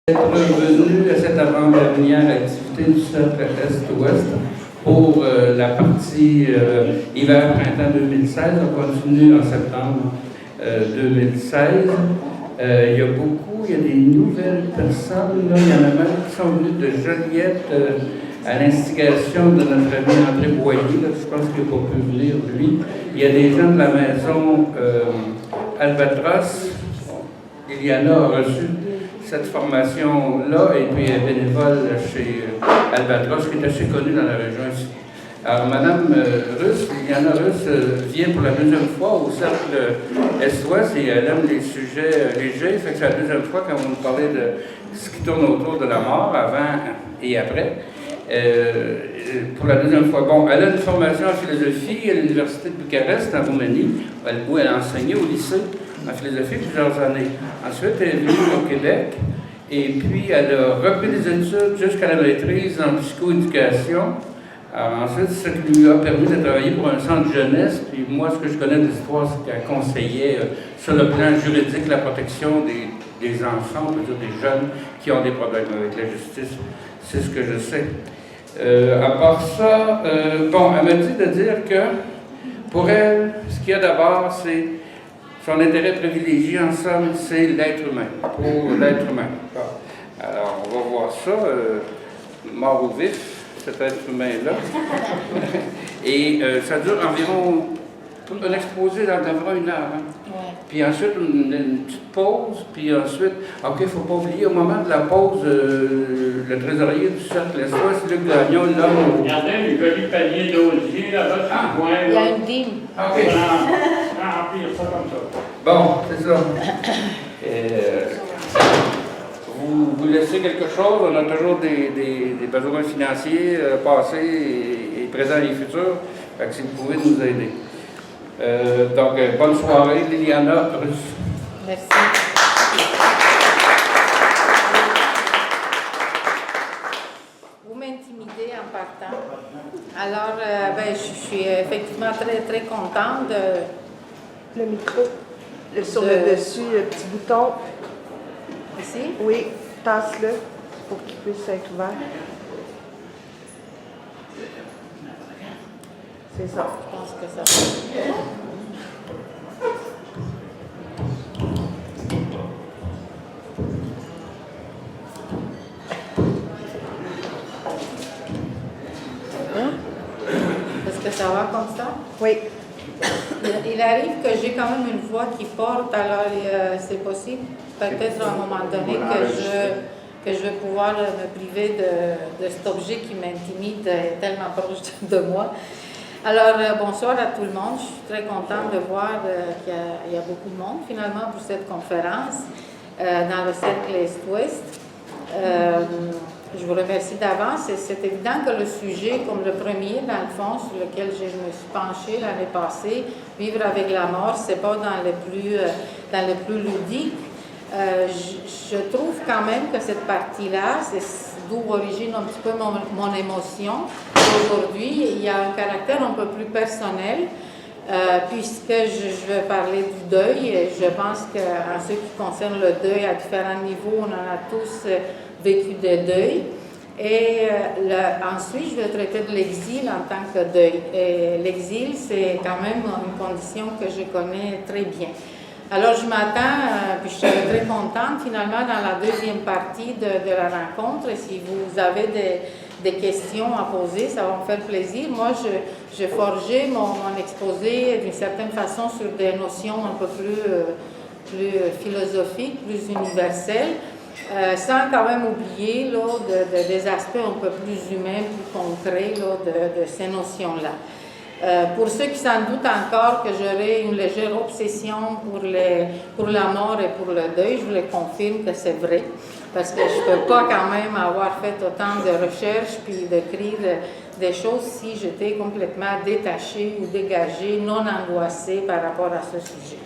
Être revenu à cette avant-dernière activité du Cercle Est-Ouest pour la partie hiver-printemps 2016. On continue en septembre 2016. Il y a des nouvelles personnes. Là. Il y en a même qui sont venues de Joliette à l'instigation de notre ami André Boyer. Là. Je pense qu'il n'a pas pu venir, lui. Il y a des gens de la maison Albatros. Liliana a reçu cette formation-là, et puis elle est bénévole chez Albatros, qui est assez connue dans la région ici. Alors, Mme Liliana Russe, vient pour la deuxième fois au Cercle Est-Ouest, et elle aime les sujets légers, fait que c'est la deuxième fois qu'on va nous parler de ce qui tourne autour de la mort, avant et après. Pour la deuxième fois. Bon, elle a une formation en philosophie à l'Université de Bucarest, en Roumanie, où elle a enseigné au lycée en philosophie plusieurs années. Ensuite, elle est venue au Québec, et puis elle a repris des études jusqu'à la maîtrise en psychoéducation. Alors ensuite, ce qui lui a permis de travailler pour un centre jeunesse, puis moi, ce que je connais de l'histoire, c'est qu'elle conseillait sur le plan juridique la protection des enfants, on peut dire des jeunes qui ont des problèmes avec la justice. C'est ce que je sais. À part ça, bon, elle m'a dit de dire que pour elle, ce qu'il y a d'abord, c'est son intérêt privilégié, en somme, c'est l'être humain, pour l'être humain. Bon. Alors, on va voir ça, mort ou vif, cet être humain-là. Et ça dure environ, un exposé d'environ 1 heure. Hein? Ouais. Puis ensuite, une petite pause, puis ensuite, OK, il ne faut pas oublier, au moment de la pause, le trésorier du Cercle Est-Ouest, Luc Gagnon, là. Regardez le joli panier d'osier là-bas, sur le coin. Il y a une dîme. OK. Remplir ça comme ça. Bon, c'est ça. Vous laissez quelque chose, on a toujours des besoins financiers passés et présents et futurs, fait que si vous pouvez nous aider. Donc, bonne soirée, Liliana Russe. Merci. Vous m'intimidez en partant. Alors, je suis effectivement très, très contente de... Le micro. Sur le dessus, le petit bouton. Ici? Oui, tasse-le pour qu'il puisse être ouvert. C'est ça. Je pense que ça va. Est-ce que ça va comme ça? Oui. Il arrive que j'ai quand même une voix qui porte, alors c'est possible, peut-être à un moment donné, que je vais pouvoir me priver de cet objet qui m'intimide tellement proche de moi. Alors, bonsoir à tout le monde. Je suis très contente de voir qu'il y a beaucoup de monde, finalement, pour cette conférence dans le Cercle Est-Ouest. Je vous remercie d'avance. C'est évident que le sujet, comme le premier, dans le fond, sur lequel je me suis penchée l'année passée, vivre avec la mort, c'est pas dans le plus ludique. Je trouve quand même que cette partie-là, c'est d'où origine un petit peu mon émotion. Aujourd'hui, il y a un caractère un peu plus personnel, puisque je vais parler du deuil. Je pense qu'en ce qui concerne le deuil, à différents niveaux, on en a tous vécu des deuils. Et ensuite, je vais traiter de l'exil en tant que deuil. Et l'exil, c'est quand même une condition que je connais très bien. Alors, je m'attends, puis je serai très contente, finalement, dans la deuxième partie de la rencontre. Et si vous avez des questions à poser, ça va me faire plaisir. Moi, j'ai forgé mon exposé d'une certaine façon sur des notions un peu plus philosophiques, plus universelles. Sans quand même oublier là, des aspects un peu plus humains, plus concrets là, de ces notions-là. Pour ceux qui s'en doutent encore que j'aurais une légère obsession pour la mort et pour le deuil, je vous le confirme que c'est vrai, parce que je ne peux pas quand même avoir fait autant de recherches puis d'écrire des choses si j'étais complètement détachée ou dégagée, non angoissée par rapport à ce sujet.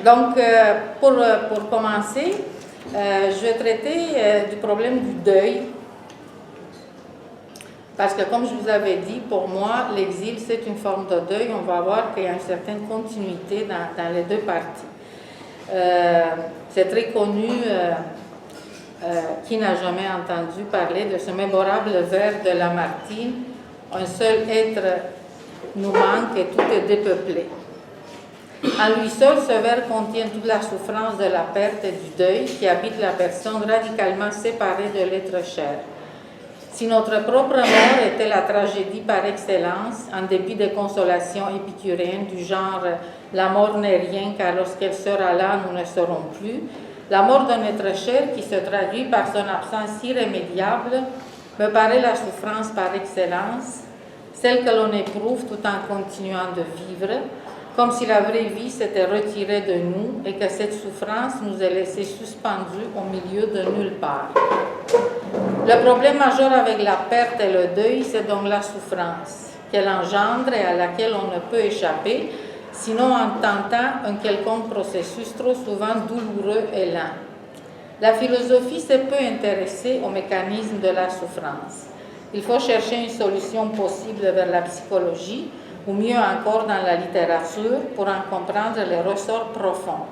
Donc, pour commencer, je vais traiter du problème du deuil, parce que comme je vous avais dit, pour moi, l'exil, c'est une forme de deuil. On va voir qu'il y a une certaine continuité dans les deux parties. C'est très connu, qui n'a jamais entendu parler de ce mémorable vers de Lamartine, un seul être nous manque et tout est dépeuplé. En lui seul, ce vers contient toute la souffrance de la perte et du deuil qui habite la personne radicalement séparée de l'être cher. Si notre propre mort était la tragédie par excellence, en dépit des consolations épicuriennes du genre « la mort n'est rien car lorsqu'elle sera là, nous ne serons plus », la mort d'un être cher qui se traduit par son absence irrémédiable me paraît la souffrance par excellence, celle que l'on éprouve tout en continuant de vivre, comme si la vraie vie s'était retirée de nous et que cette souffrance nous est laissée suspendus au milieu de nulle part. Le problème majeur avec la perte et le deuil, c'est donc la souffrance qu'elle engendre et à laquelle on ne peut échapper, sinon en tentant un quelconque processus trop souvent douloureux et lent. La philosophie s'est peu intéressée au mécanisme de la souffrance. Il faut chercher une solution possible vers la psychologie, ou mieux encore dans la littérature, pour en comprendre les ressorts profonds.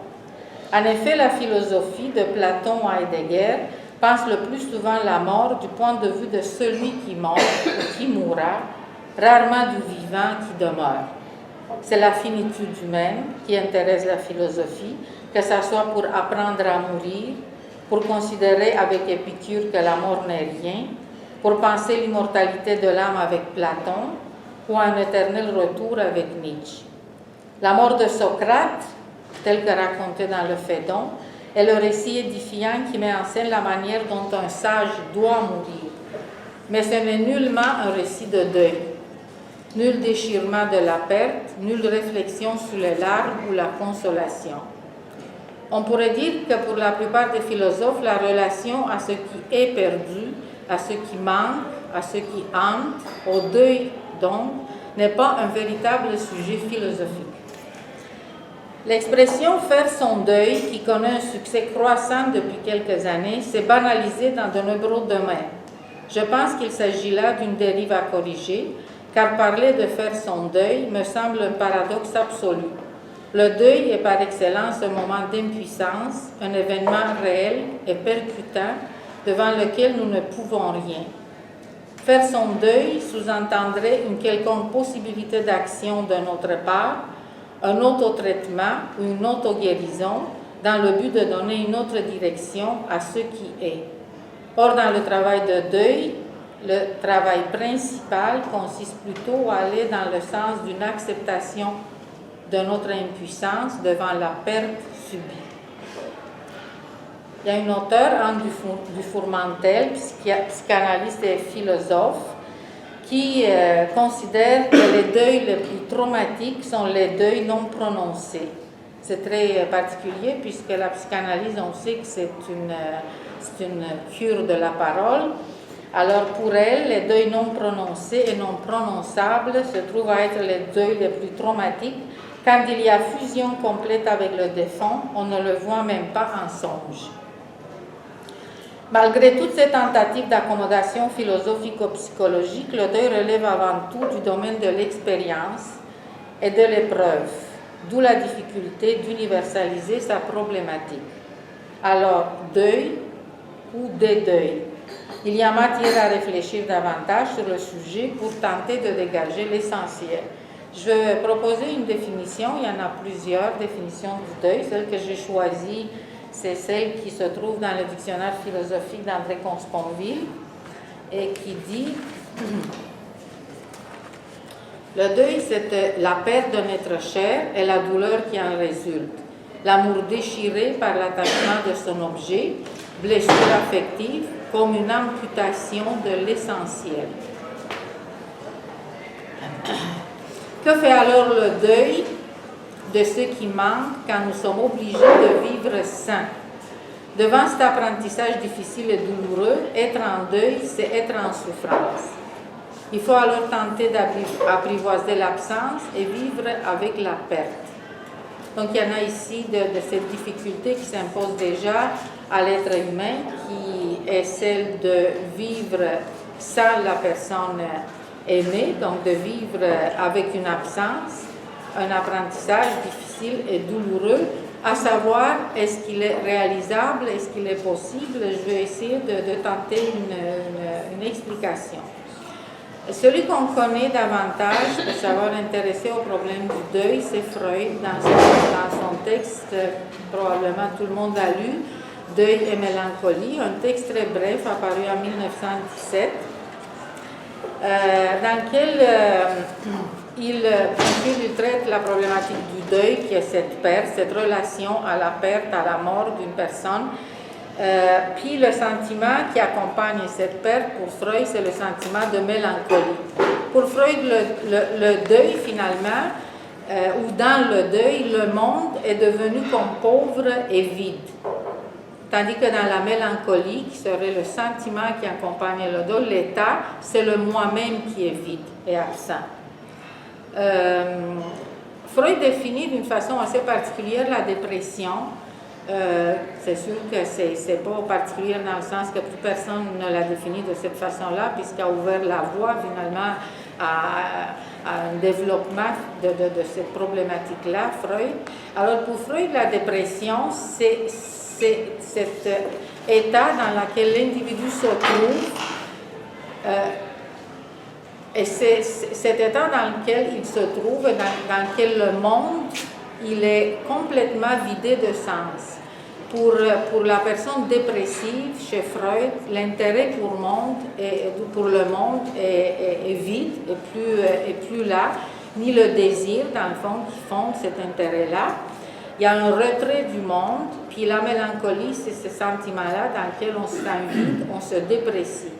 En effet, la philosophie, de Platon à Heidegger, pense le plus souvent la mort du point de vue de celui qui meurt ou qui mourra, rarement du vivant qui demeure. C'est la finitude humaine qui intéresse la philosophie, que ce soit pour apprendre à mourir, pour considérer avec Épicure que la mort n'est rien, pour penser l'immortalité de l'âme avec Platon, ou un éternel retour avec Nietzsche. La mort de Socrate, telle que racontée dans le Phédon, est le récit édifiant qui met en scène la manière dont un sage doit mourir. Mais ce n'est nullement un récit de deuil. Nul déchirement de la perte, nulle réflexion sur les larmes ou la consolation. On pourrait dire que pour la plupart des philosophes, la relation à ce qui est perdu, à ce qui manque, à ce qui hante, au deuil donc, n'est pas un véritable sujet philosophique. L'expression « faire son deuil », qui connaît un succès croissant depuis quelques années, s'est banalisée dans de nombreux domaines. Je pense qu'il s'agit là d'une dérive à corriger, car parler de faire son deuil me semble un paradoxe absolu. Le deuil est par excellence un moment d'impuissance, un événement réel et percutant devant lequel nous ne pouvons rien. Faire son deuil sous-entendrait une quelconque possibilité d'action de notre part, un autotraitement ou une auto-guérison dans le but de donner une autre direction à ce qui est. Or, dans le travail de deuil, le travail principal consiste plutôt à aller dans le sens d'une acceptation de notre impuissance devant la perte subie. Il y a une auteure, Anne Dufourmentel, psychanalyste et philosophe, qui considère que les deuils les plus traumatiques sont les deuils non prononcés. C'est très particulier puisque la psychanalyse, on sait que c'est une cure de la parole. Alors pour elle, les deuils non prononcés et non prononçables se trouvent à être les deuils les plus traumatiques. Quand il y a fusion complète avec le défunt, on ne le voit même pas en songe. Malgré toutes ces tentatives d'accommodation philosophico-psychologique, le deuil relève avant tout du domaine de l'expérience et de l'épreuve, d'où la difficulté d'universaliser sa problématique. Alors, deuil ou dédeuil? Il y a matière à réfléchir davantage sur le sujet pour tenter de dégager l'essentiel. Je vais proposer une définition, il y en a plusieurs définitions du deuil. Celle que j'ai choisie, c'est celle qui se trouve dans le dictionnaire philosophique d'André Consponville et qui dit « Le deuil, c'est la perte d'un être cher et la douleur qui en résulte. L'amour déchiré par l'attachement de son objet, blessure affective comme une amputation de l'essentiel. » Que fait alors le deuil de ce qui manque quand nous sommes obligés de vivre sans? Devant cet apprentissage difficile et douloureux, être en deuil, c'est être en souffrance. Il faut alors tenter d'apprivoiser l'absence et vivre avec la perte. Donc il y en a ici de cette difficulté qui s'impose déjà à l'être humain, qui est celle de vivre sans la personne aimée, donc de vivre avec une absence, un apprentissage difficile et douloureux à savoir est-ce qu'il est réalisable, est-ce qu'il est possible. Je vais essayer de tenter une explication. Celui qu'on connaît davantage pour savoir intéresser au problème du deuil, c'est Freud dans son texte, probablement tout le monde l'a lu, Deuil et mélancolie, un texte très bref apparu en 1917, dans lequel il traite la problématique du deuil, qui est cette perte, cette relation à la perte, à la mort d'une personne. Puis le sentiment qui accompagne cette perte, pour Freud, c'est le sentiment de mélancolie. Pour Freud, le deuil, finalement, ou dans le deuil, le monde est devenu comme pauvre et vide. Tandis que dans la mélancolie, qui serait le sentiment qui accompagne le deuil, l'état, c'est le moi-même qui est vide et absent. Freud définit d'une façon assez particulière la dépression. C'est sûr que c'est pas particulier dans le sens que plus personne ne l'a défini de cette façon-là, puisqu'il a ouvert la voie finalement à un développement de cette problématique-là, Freud. Alors pour Freud, la dépression, c'est cet état dans lequel l'individu se trouve, et c'est cet état dans lequel il se trouve, dans lequel le monde, il est complètement vidé de sens. Pour la personne dépressive, chez Freud, l'intérêt pour le monde est vide, et plus là, ni le désir, dans le fond, qui fonde cet intérêt-là. Il y a un retrait du monde, puis la mélancolie, c'est ce sentiment-là dans lequel on se sent vide, on se déprécie.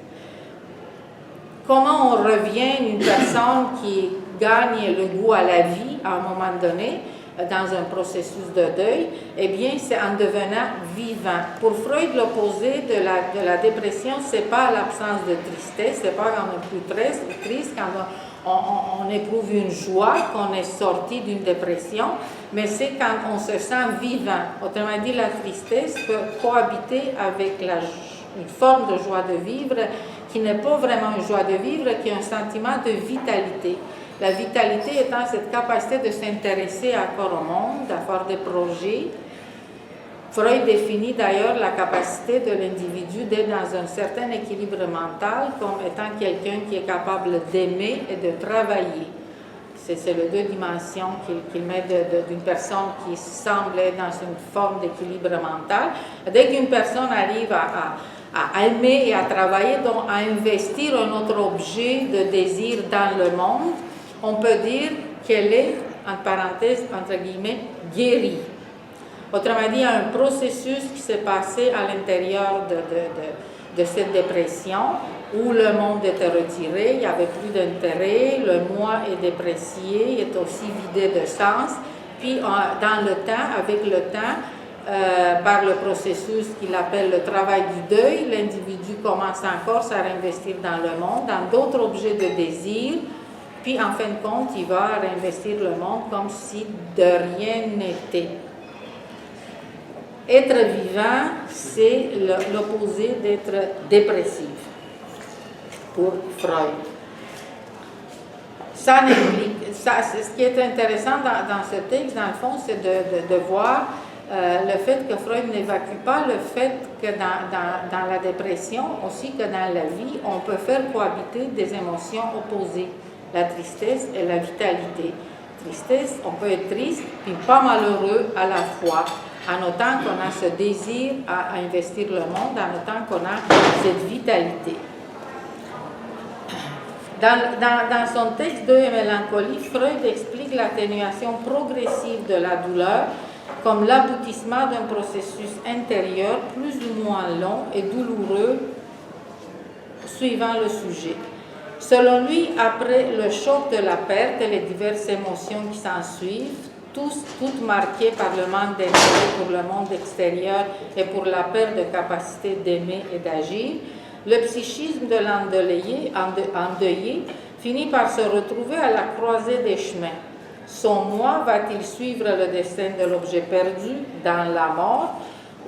Comment on revient une personne qui gagne le goût à la vie à un moment donné, dans un processus de deuil? Eh bien, c'est en devenant vivant. Pour Freud, l'opposé de la dépression, c'est pas l'absence de tristesse, c'est pas quand on est plus triste, quand on éprouve une joie, qu'on est sorti d'une dépression, mais c'est quand on se sent vivant. Autrement dit, la tristesse peut cohabiter avec une forme de joie de vivre qui n'est pas vraiment une joie de vivre, qui est un sentiment de vitalité. La vitalité étant cette capacité de s'intéresser encore au monde, à faire des projets. Freud définit d'ailleurs la capacité de l'individu d'être dans un certain équilibre mental comme étant quelqu'un qui est capable d'aimer et de travailler. C'est les deux dimensions qu'il met d'une personne qui semble être dans une forme d'équilibre mental. Dès qu'une personne arrive à aimer et à travailler, donc à investir un autre objet de désir dans le monde, on peut dire qu'elle est, entre parenthèses, entre guillemets, guérie. Autrement dit, il y a un processus qui s'est passé à l'intérieur de cette dépression où le monde était retiré, il n'y avait plus d'intérêt, le moi est déprécié, il est aussi vidé de sens. Puis, dans le temps, avec le temps, par le processus qu'il appelle le travail du deuil, l'individu commence encore à réinvestir dans le monde, dans d'autres objets de désir. Puis, en fin de compte, il va réinvestir le monde comme si de rien n'était. Être vivant, c'est l'opposé d'être dépressif, pour Freud. Ce qui est intéressant dans ce texte, dans le fond, c'est de voir le fait que Freud n'évacue pas le fait que dans la dépression, aussi que dans la vie, on peut faire cohabiter des émotions opposées. La tristesse et la vitalité. Tristesse, on peut être triste, puis pas malheureux à la fois, en autant qu'on a ce désir à investir le monde, en autant qu'on a cette vitalité. Dans son texte Deuil et mélancolie, Freud explique l'atténuation progressive de la douleur comme l'aboutissement d'un processus intérieur plus ou moins long et douloureux suivant le sujet. Selon lui, après le choc de la perte et les diverses émotions qui s'ensuivent, toutes marquées par le manque d'intérêt pour le monde extérieur et pour la perte de capacité d'aimer et d'agir, le psychisme de l'endeuillé finit par se retrouver à la croisée des chemins. Son moi va-t-il suivre le destin de l'objet perdu dans la mort,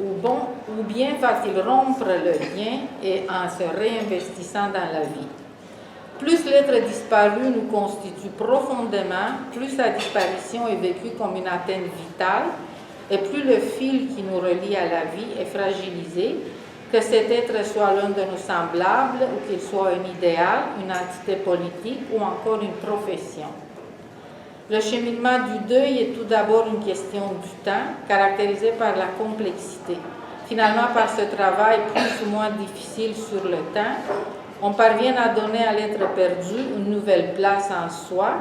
ou bien va-t-il rompre le lien et en se réinvestissant dans la vie? Plus l'être disparu nous constitue profondément, plus sa disparition est vécue comme une atteinte vitale, et plus le fil qui nous relie à la vie est fragilisé, que cet être soit l'un de nos semblables ou qu'il soit un idéal, une entité politique ou encore une profession. Le cheminement du deuil est tout d'abord une question du temps, caractérisée par la complexité. Finalement, par ce travail plus ou moins difficile sur le temps, on parvient à donner à l'être perdu une nouvelle place en soi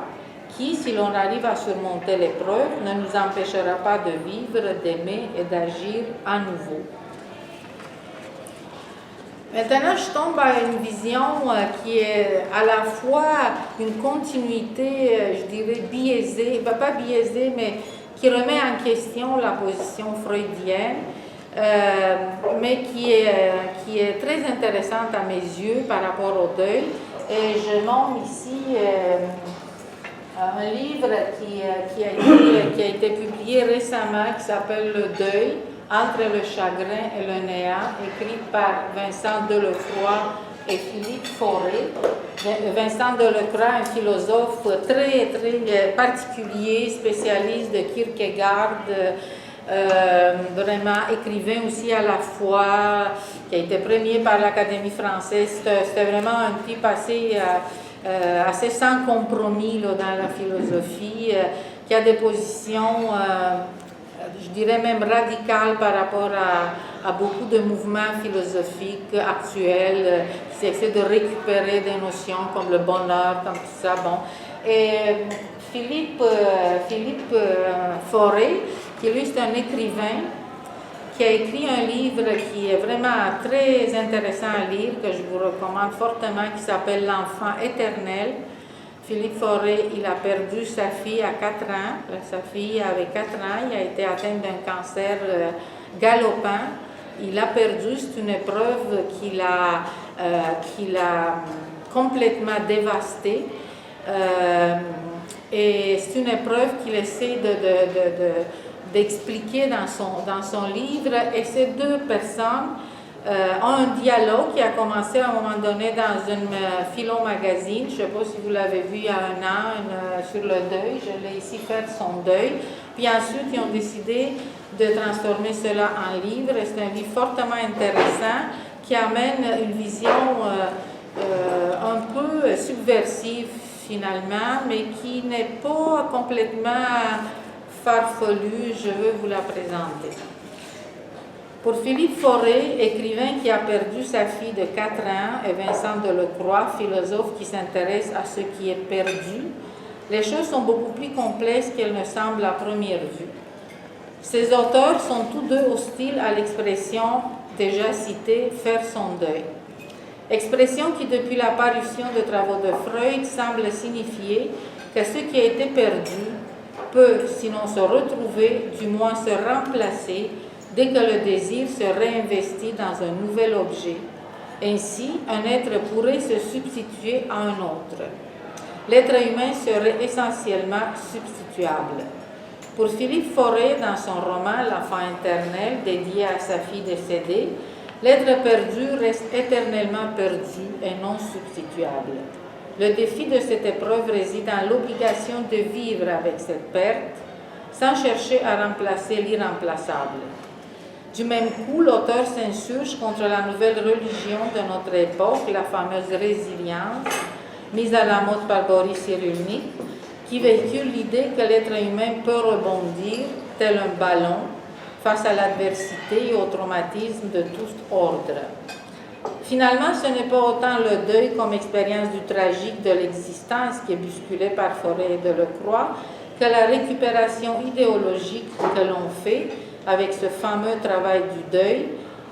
qui, si l'on arrive à surmonter l'épreuve, ne nous empêchera pas de vivre, d'aimer et d'agir à nouveau. Maintenant, je tombe à une vision qui est à la fois une continuité, je dirais, biaisée, pas biaisée, mais qui remet en question la position freudienne, mais qui est très intéressante à mes yeux par rapport au deuil. Et je nomme ici un livre qui a été publié récemment, qui s'appelle Le Deuil, entre le chagrin et le néant, écrit par Vincent Delefroy et Philippe Fauré. Vincent Delefroy, un philosophe très, très particulier, spécialiste de Kierkegaard, vraiment écrivain aussi à la fois, qui a été premier par l'Académie française. C'était vraiment un type assez sans compromis là, dans la philosophie, qui a des positions, je dirais même radicales par rapport à beaucoup de mouvements philosophiques actuels, qui essaient de récupérer des notions comme le bonheur, comme tout ça. Bon. Et Philippe Fauré, qui lui c'est un écrivain, qui a écrit un livre qui est vraiment très intéressant à lire, que je vous recommande fortement, qui s'appelle L'enfant éternel. Philippe Fauré, il a perdu sa fille à 4 ans. Sa fille avait 4 ans, il a été atteint d'un cancer galopant. Il a perdu, c'est une épreuve qui l'a complètement dévastée. Et c'est une épreuve qu'il essaie d'expliquer dans son livre. Et ces deux personnes ont un dialogue qui a commencé à un moment donné dans une Philo Magazine. Je ne sais pas si vous l'avez vu il y a 1 an, sur le deuil. Je l'ai ici fait son deuil. Puis ensuite, ils ont décidé de transformer cela en livre. Et c'est un livre fortement intéressant qui amène une vision un peu subversive finalement, mais qui n'est pas complètement farfelue. Je veux vous la présenter. Pour Philippe Fauré, écrivain qui a perdu sa fille de 4 ans, et Vincent Delacroix, philosophe qui s'intéresse à ce qui est perdu, les choses sont beaucoup plus complexes qu'elles ne semblent à première vue. Ces auteurs sont tous deux hostiles à l'expression déjà citée « faire son deuil ». Expression qui, depuis la parution de travaux de Freud, semble signifier que ce qui a été perdu peut, sinon se retrouver, du moins se remplacer dès que le désir se réinvestit dans un nouvel objet. Ainsi, un être pourrait se substituer à un autre. L'être humain serait essentiellement substituable. Pour Philippe Fauré, dans son roman « L'enfant éternel » dédié à sa fille décédée, l'être perdu reste éternellement perdu et non substituable. Le défi de cette épreuve réside dans l'obligation de vivre avec cette perte, sans chercher à remplacer l'irremplaçable. Du même coup, l'auteur s'insurge contre la nouvelle religion de notre époque, la fameuse résilience, mise à la mode par Boris Cyrulnik, qui véhicule l'idée que l'être humain peut rebondir, tel un ballon, face à l'adversité et au traumatisme de tout ordre. Finalement, ce n'est pas autant le deuil comme expérience du tragique de l'existence qui est bousculée par Fauré et Delacroix que la récupération idéologique que l'on fait avec ce fameux travail du deuil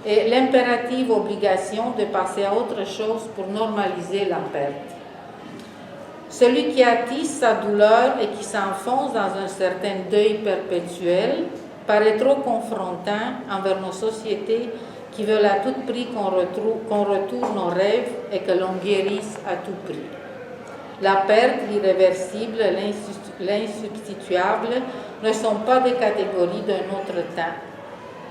et l'impérative obligation de passer à autre chose pour normaliser la perte. Celui qui attise sa douleur et qui s'enfonce dans un certain deuil perpétuel paraît trop confrontant envers nos sociétés qui veulent à tout prix qu'on retourne nos rêves et que l'on guérisse à tout prix. La perte, l'irréversible, l'insubstituable ne sont pas des catégories d'un autre temps.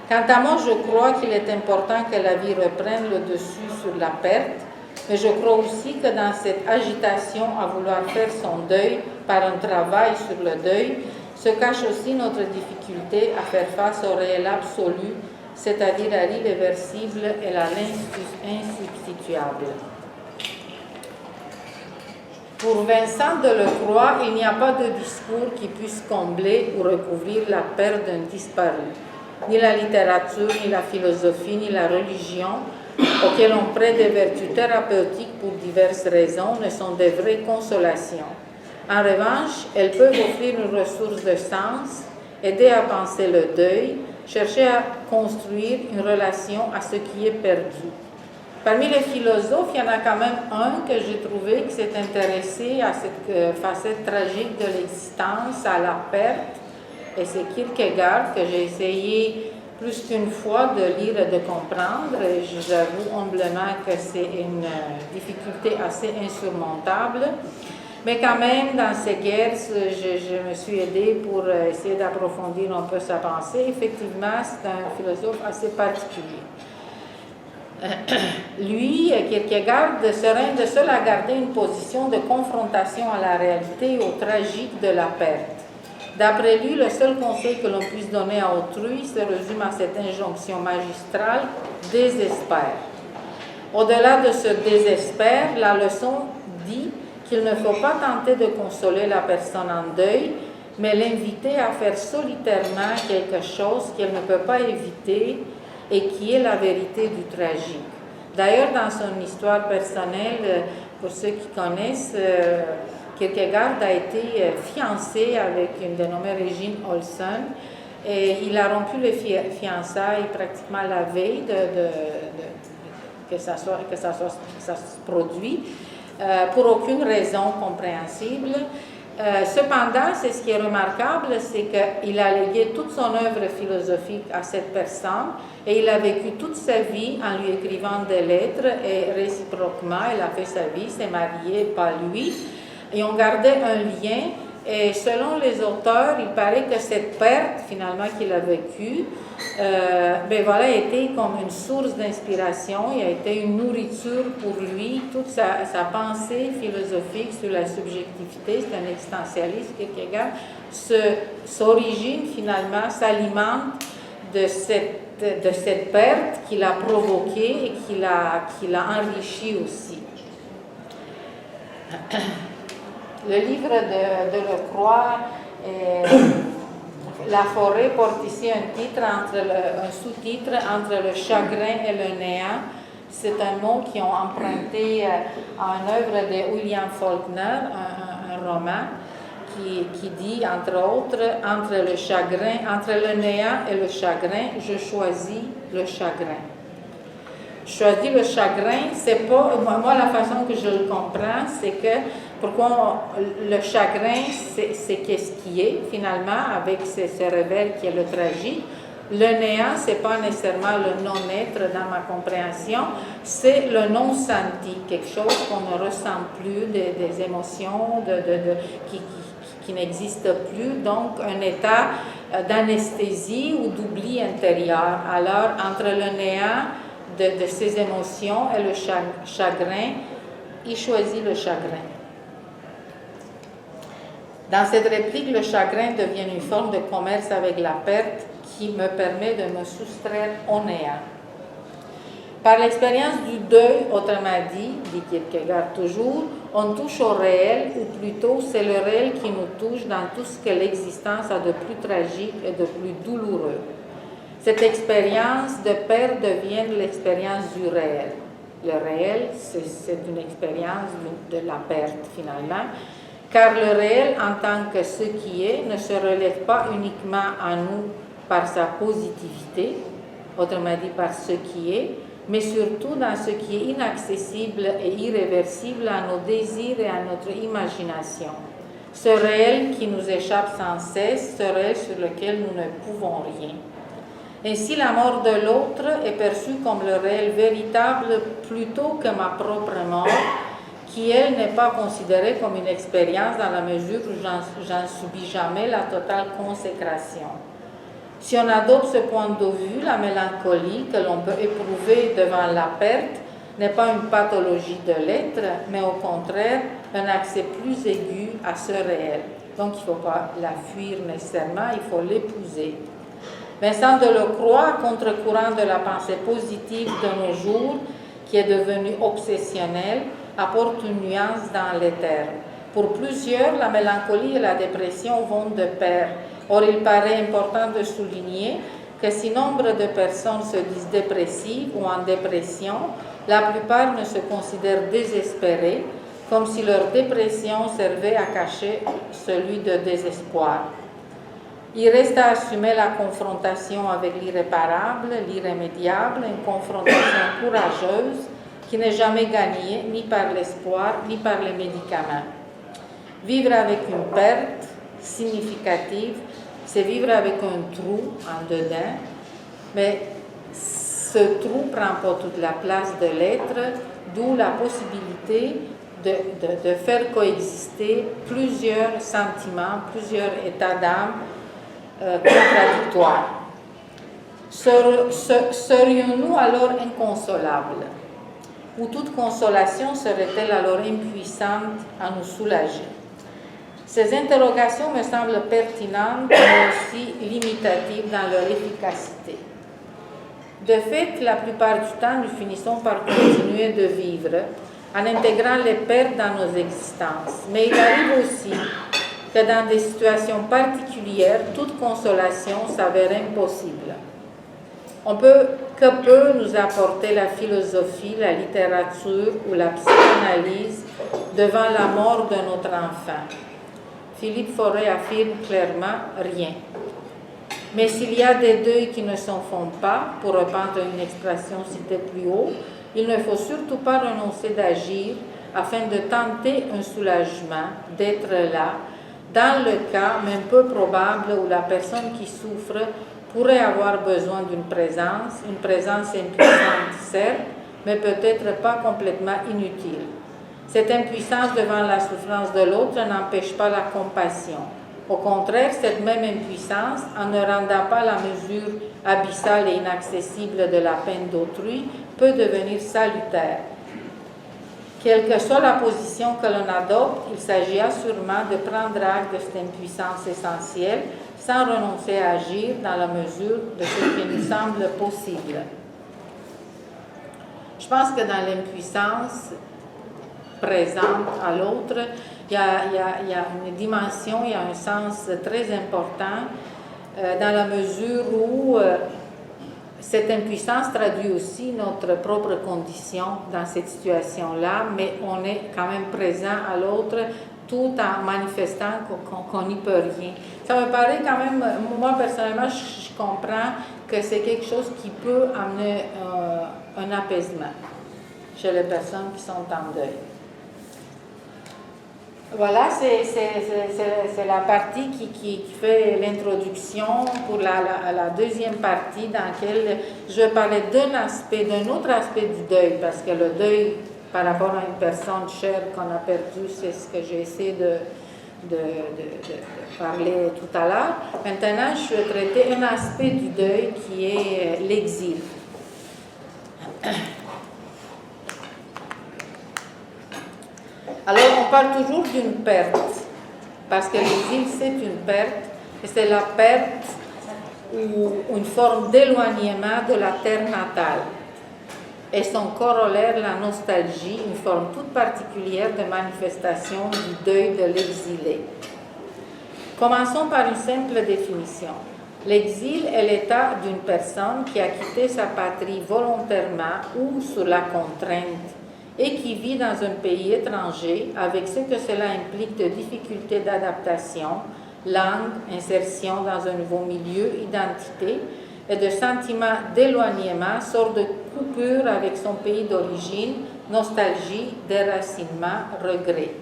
Quant à moi, je crois qu'il est important que la vie reprenne le dessus sur la perte, mais je crois aussi que dans cette agitation à vouloir faire son deuil par un travail sur le deuil, se cache aussi notre difficulté à faire face au réel absolu, c'est-à-dire à l'irréversible et à l'insubstituable. Pour Vincent Delacroix, il n'y a pas de discours qui puisse combler ou recouvrir la perte d'un disparu. Ni la littérature, ni la philosophie, ni la religion, auxquelles on prête des vertus thérapeutiques pour diverses raisons, ne sont de vraies consolations. En revanche, elles peuvent offrir une ressource de sens, aider à penser le deuil, chercher à construire une relation à ce qui est perdu. Parmi les philosophes, il y en a quand même un que j'ai trouvé qui s'est intéressé à cette facette tragique de l'existence, à la perte, et c'est Kierkegaard que j'ai essayé plus qu'une fois de lire et de comprendre, et j'avoue humblement que c'est une difficulté assez insurmontable. Mais quand même, dans ces guerres, je me suis aidée pour essayer d'approfondir un peu sa pensée. Effectivement, c'est un philosophe assez particulier. Lui, Kierkegaard, serait de seul à garder une position de confrontation à la réalité et au tragique de la perte. D'après lui, le seul conseil que l'on puisse donner à autrui se résume à cette injonction magistrale « désespère ». Au-delà de ce désespoir, la leçon dit qu'il ne faut pas tenter de consoler la personne en deuil, mais l'inviter à faire solitairement quelque chose qu'elle ne peut pas éviter et qui est la vérité du tragique. D'ailleurs, dans son histoire personnelle, pour ceux qui connaissent, Kierkegaard a été fiancé avec une dénommée Régine Olsen, et il a rompu les fiançailles pratiquement la veille que ça se produit, pour aucune raison compréhensible. Cependant, c'est ce qui est remarquable, c'est qu'il a légué toute son œuvre philosophique à cette personne et il a vécu toute sa vie en lui écrivant des lettres et réciproquement, elle a fait sa vie, s'est mariée par lui et on gardait un lien. Et selon les auteurs, il paraît que cette perte, finalement, qu'il a vécue, a été comme une source d'inspiration, il a été une nourriture pour lui, toute sa pensée philosophique sur la subjectivité, c'est un existentialiste, Kierkegaard, s'origine finalement, s'alimente de cette perte qu'il a provoquée et qu'il a enrichie aussi. Le livre de Delacroix, La forêt, porte ici un sous-titre entre le chagrin et le néant. C'est un mot qu'ils ont emprunté à une œuvre de William Faulkner, un roman, qui dit, entre autres, entre le néant et le chagrin, je choisis le chagrin. Choisir le chagrin, c'est pas, moi la façon que je le comprends, c'est que pourquoi le chagrin, c'est qu'est-ce qui est finalement avec ce révèle qui est le tragique. Le néant, c'est pas nécessairement le non-être dans ma compréhension, c'est le non-senti, quelque chose qu'on ne ressent plus, des émotions qui n'existent plus, donc un état d'anesthésie ou d'oubli intérieur. Alors, entre le néant de ses émotions et le chagrin, il choisit le chagrin. Dans cette réplique, le chagrin devient une forme de commerce avec la perte qui me permet de me soustraire au néant. Par l'expérience du deuil, autrement dit Kierkegaard toujours, on touche au réel, ou plutôt c'est le réel qui nous touche dans tout ce que l'existence a de plus tragique et de plus douloureux. Cette expérience de perte devient l'expérience du réel. Le réel, c'est une expérience de la perte finalement, car le réel en tant que ce qui est ne se relève pas uniquement en nous par sa positivité, autrement dit par ce qui est, mais surtout dans ce qui est inaccessible et irréversible à nos désirs et à notre imagination. Ce réel qui nous échappe sans cesse, ce réel sur lequel nous ne pouvons rien. Ainsi, la mort de l'autre est perçue comme le réel véritable plutôt que ma propre mort, qui, elle, n'est pas considérée comme une expérience dans la mesure où j'en subis jamais la totale consécration. Si on adopte ce point de vue, la mélancolie que l'on peut éprouver devant la perte n'est pas une pathologie de l'être, mais au contraire un accès plus aigu à ce réel. Donc, il ne faut pas la fuir nécessairement, il faut l'épouser. Vincent Delacroix, à contre-courant de la pensée positive de nos jours, qui est devenue obsessionnelle, apporte une nuance dans les termes. Pour plusieurs, la mélancolie et la dépression vont de pair. Or, il paraît important de souligner que si nombre de personnes se disent dépressives ou en dépression, la plupart ne se considèrent désespérées, comme si leur dépression servait à cacher celui de désespoir. Il reste à assumer la confrontation avec l'irréparable, l'irrémédiable, une confrontation courageuse qui n'est jamais gagnée ni par l'espoir ni par les médicaments. Vivre avec une perte significative, c'est vivre avec un trou en dedans, mais ce trou ne prend pas toute la place de l'être, d'où la possibilité de faire coexister plusieurs sentiments, plusieurs états d'âme contradictoires. Serions-nous alors inconsolables? Ou toute consolation serait-elle alors impuissante à nous soulager? Ces interrogations me semblent pertinentes, mais aussi limitatives dans leur efficacité. De fait, la plupart du temps, nous finissons par continuer de vivre en intégrant les pertes dans nos existences. Mais il arrive aussi que dans des situations particulières, toute consolation s'avère impossible. Que peut nous apporter la philosophie, la littérature ou la psychanalyse devant la mort de notre enfant? Philippe Forêt affirme clairement rien. Mais s'il y a des deuils qui ne s'en font pas, pour reprendre une expression citée plus haut, il ne faut surtout pas renoncer d'agir afin de tenter un soulagement, d'être là, dans le cas, même peu probable, où la personne qui souffre pourrait avoir besoin d'une présence impuissante, certes, mais peut-être pas complètement inutile. Cette impuissance devant la souffrance de l'autre n'empêche pas la compassion. Au contraire, cette même impuissance, en ne rendant pas la mesure abyssale et inaccessible de la peine d'autrui, peut devenir salutaire. Quelle que soit la position que l'on adopte, il s'agit assurément de prendre acte de cette impuissance essentielle sans renoncer à agir dans la mesure de ce qui nous semble possible. Je pense que dans l'impuissance présente à l'autre, il y a une dimension, il y a un sens très important dans la mesure où cette impuissance traduit aussi notre propre condition dans cette situation-là, mais on est quand même présent à l'autre tout en manifestant qu'on n'y peut rien. Ça me paraît quand même, moi personnellement, je comprends que c'est quelque chose qui peut amener un apaisement chez les personnes qui sont en deuil. Voilà, c'est la partie qui fait l'introduction pour la deuxième partie dans laquelle je parlais d'un autre aspect du deuil, parce que le deuil par rapport à une personne chère qu'on a perdue, c'est ce que j'ai essayé de parler tout à l'heure. Maintenant, je vais traiter un aspect du deuil qui est l'exil. Alors, on parle toujours d'une perte, parce que l'exil, c'est une perte, et c'est la perte ou une forme d'éloignement de la terre natale. Et son corollaire, la nostalgie, une forme toute particulière de manifestation du deuil de l'exilé. Commençons par une simple définition. L'exil est l'état d'une personne qui a quitté sa patrie volontairement ou sous la contrainte, et qui vit dans un pays étranger avec ce que cela implique de difficultés d'adaptation, langue, insertion dans un nouveau milieu, identité, et de sentiments d'éloignement, sorte de coupure avec son pays d'origine, nostalgie, déracinement, regret.